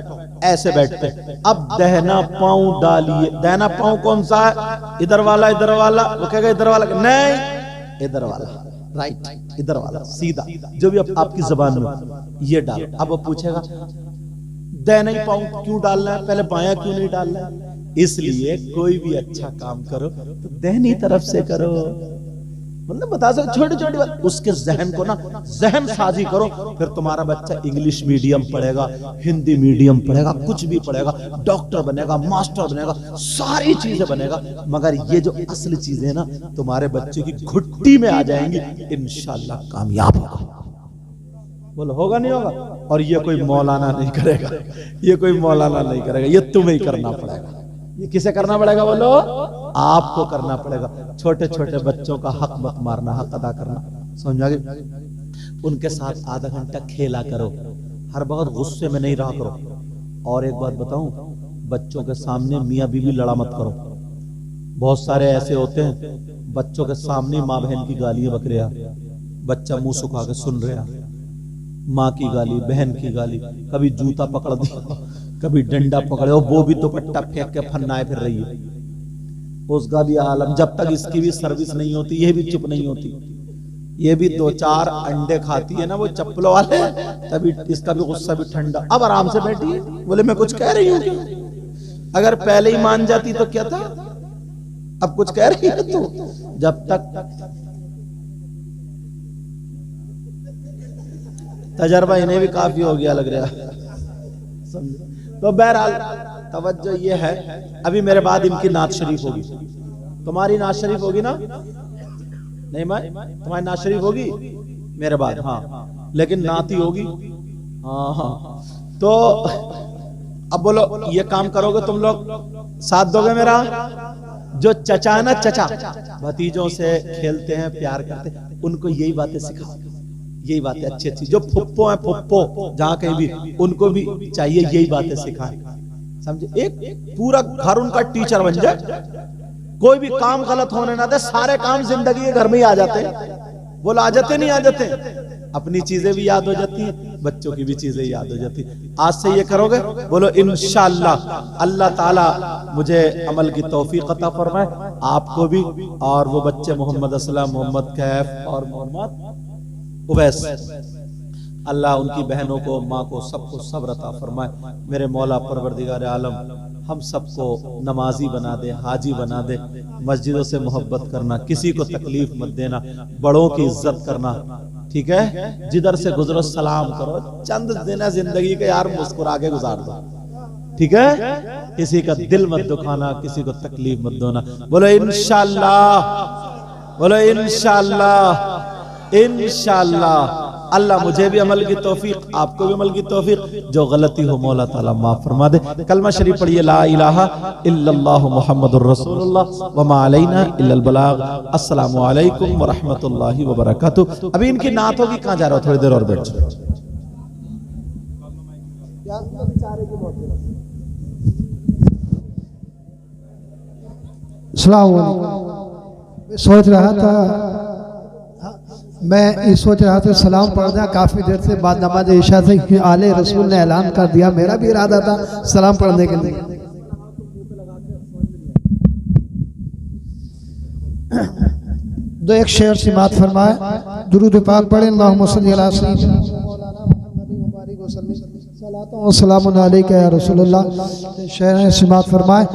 ایسے بیٹھتے. اب دہنا پاؤں ڈالیے. دہنا پاؤں کون سا ہے, ادھر والا, ادھر والا, وہ کہے گا ادھر والا, نہیں ادھر والا, رائٹ, ادھر والا, سیدھا, جو بھی آپ کی زبان میں یہ ڈالو. اب وہ پوچھے گا دہنا پاؤں کیوں ڈالنا ہے, پہلے بایاں کیوں نہیں ڈالنا ہے؟ اس لیے کوئی بھی اچھا کام کرو تو دہنی طرف سے کرو. مطلب بتا سکتے چھوٹی چھوٹی بات, اس کے ذہن کو نا ذہن سازی کرو. پھر تمہارا بچہ انگلش میڈیم پڑھے گا, ہندی میڈیم پڑھے گا, کچھ بھی پڑھے گا, ڈاکٹر بنے گا, ماسٹر بنے گا, ساری چیزیں بنے گا, مگر یہ جو اصل چیزیں نا تمہارے بچے کی گھٹی میں آ جائیں گی, انشاءاللہ کامیاب ہوگا. بولو ہوگا نہیں ہوگا؟ اور یہ کوئی مولانا نہیں کرے گا, یہ کوئی مولانا نہیں کرے گا, یہ تمہیں کرنا پڑے گا. یہ کسے کرنا پڑے گا بولو؟ آپ کو کرنا پڑے گا. چھوٹے چھوٹے بچوں کا حق مت مارنا, حق ادا کرنا, سمجھا گے؟ ان کے ساتھ آدھا گھنٹہ کھیلا کرو, ہر بہت غصے میں نہیں رہا کرو. اور ایک بات بتاؤں, بچوں کے سامنے میاں بیوی لڑا مت کرو. بہت سارے ایسے ہوتے ہیں بچوں کے سامنے ماں بہن کی گالیاں بک رہا, بچہ منہ سکھا کے سن رہا, ماں کی گالی, بہن کی گالی, کبھی جوتا پکڑ دیا, کبھی ڈنڈا پکڑے, وہ بھی دوپٹہ پھینک کے پھنائے پھر رہی ہے. اس کا بھی عالم, جب تک اس کی بھی سروس نہیں ہوتی یہ بھی چپ نہیں ہوتی. یہ بھی 2-4 انڈے کھاتی ہے نا وہ چپلوں والے, تبھی اس کا بھی غصہ بھی ٹھنڈا. اب آرام سے بیٹھی ہے, بولے میں کچھ کہہ رہی ہوں کیا؟ اگر پہلے ہی مان جاتی تو کیا تھا, اب کچھ کہہ رہی ہے تو. جب تک تجربہ انہیں بھی کافی ہو گیا لگ رہا. تو بہرحال توجہ یہ ہے, ابھی میرے بعد ان کی نعت شریف ہوگی. تمہاری نعت شریف ہوگی نا؟ نہیں میں تمہاری نعت شریف ہوگی میرے بعد, ہاں, لیکن نعت ہی ہوگی. ہاں ہاں, تو اب بولو یہ کام کرو گے تم لوگ, ساتھ دو گے میرا؟ جو چچا نا, چچا بھتیجوں سے کھیلتے ہیں, پیار کرتے ہیں, ان کو یہی باتیں سکھاؤ, یہی باتیں اچھی اچھی. جو پھپھو ہیں, پھپھو جہاں کہیں بھی, ان کو بھی چاہیے یہی باتیں سکھائیں. سمجھے, ایک پورا گھر ان کا ٹیچر بن جائے, کوئی بھی کام غلط ہونے نہ دے. سارے کام زندگی کے گھر میں ہی آ جاتے ہیں. بولو آ جاتے نہیں آ جاتے؟ اپنی چیزیں بھی یاد ہو جاتی ہیں, بچوں کی بھی چیزیں یاد ہو جاتی ہیں. آج سے یہ کرو گے, بولو انشاءاللہ اللہ تعالی مجھے عمل کی توفیق عطا فرمائے, آپ کو بھی, اور وہ بچے محمد اسلم, محمد کیف اور محمد اویس, اللہ ان کی بہنوں کو, ماں کو, سب کو صبر عطا فرمائے. میرے مولا پروردگار عالم ہم سب کو نمازی بنا دے، حاجی بنا دے، مسجدوں سے محبت کرنا، کسی کو تکلیف مت دینا، بڑوں کی عزت کرنا، ٹھیک ہے؟ جدھر سے گزرو سلام کرو، چند دن ہے زندگی کے یار، مسکرا کے گزار دو، ٹھیک ہے؟ کسی کا دل مت دکھانا، کسی کو تکلیف مت دینا۔ بولو انشاءاللہ، بولو انشاءاللہ، انشاءاللہ۔ اللہ مجھے بھی عمل کی توفیق، آپ کو بھی عمل کی توفیق، جو غلطی ہو مولا تعالیٰ معاف فرما دے۔ کلمہ شریف پڑھیے، لا الہ الا اللہ محمد الرسول اللہ وما علینا الا البلاغ۔ السلام علیکم ورحمۃ اللہ وبرکاتہ۔ ابھی ان کی نعت ہوگی، کہاں جا رہا ہو؟ تھوڑی دیر اور بیٹھ جاؤ۔ السلام علیکم۔ سوچ رہا تھا سلام پڑھنا، کافی دیر سے بعد نماز عشاء سے کہ آل رسول نے اعلان کر دیا، میرا بھی ارادہ تھا سلام پڑھنے کے لیے۔ دو ایک شعر سماعت فرمائے، درود پاک پڑھیں، اللہم صلی علی سیدنا مولانا محمد مبارک وسلم، صلاۃ و سلام علیک یا رسول اللہ۔ شعر سماعت فرمائے۔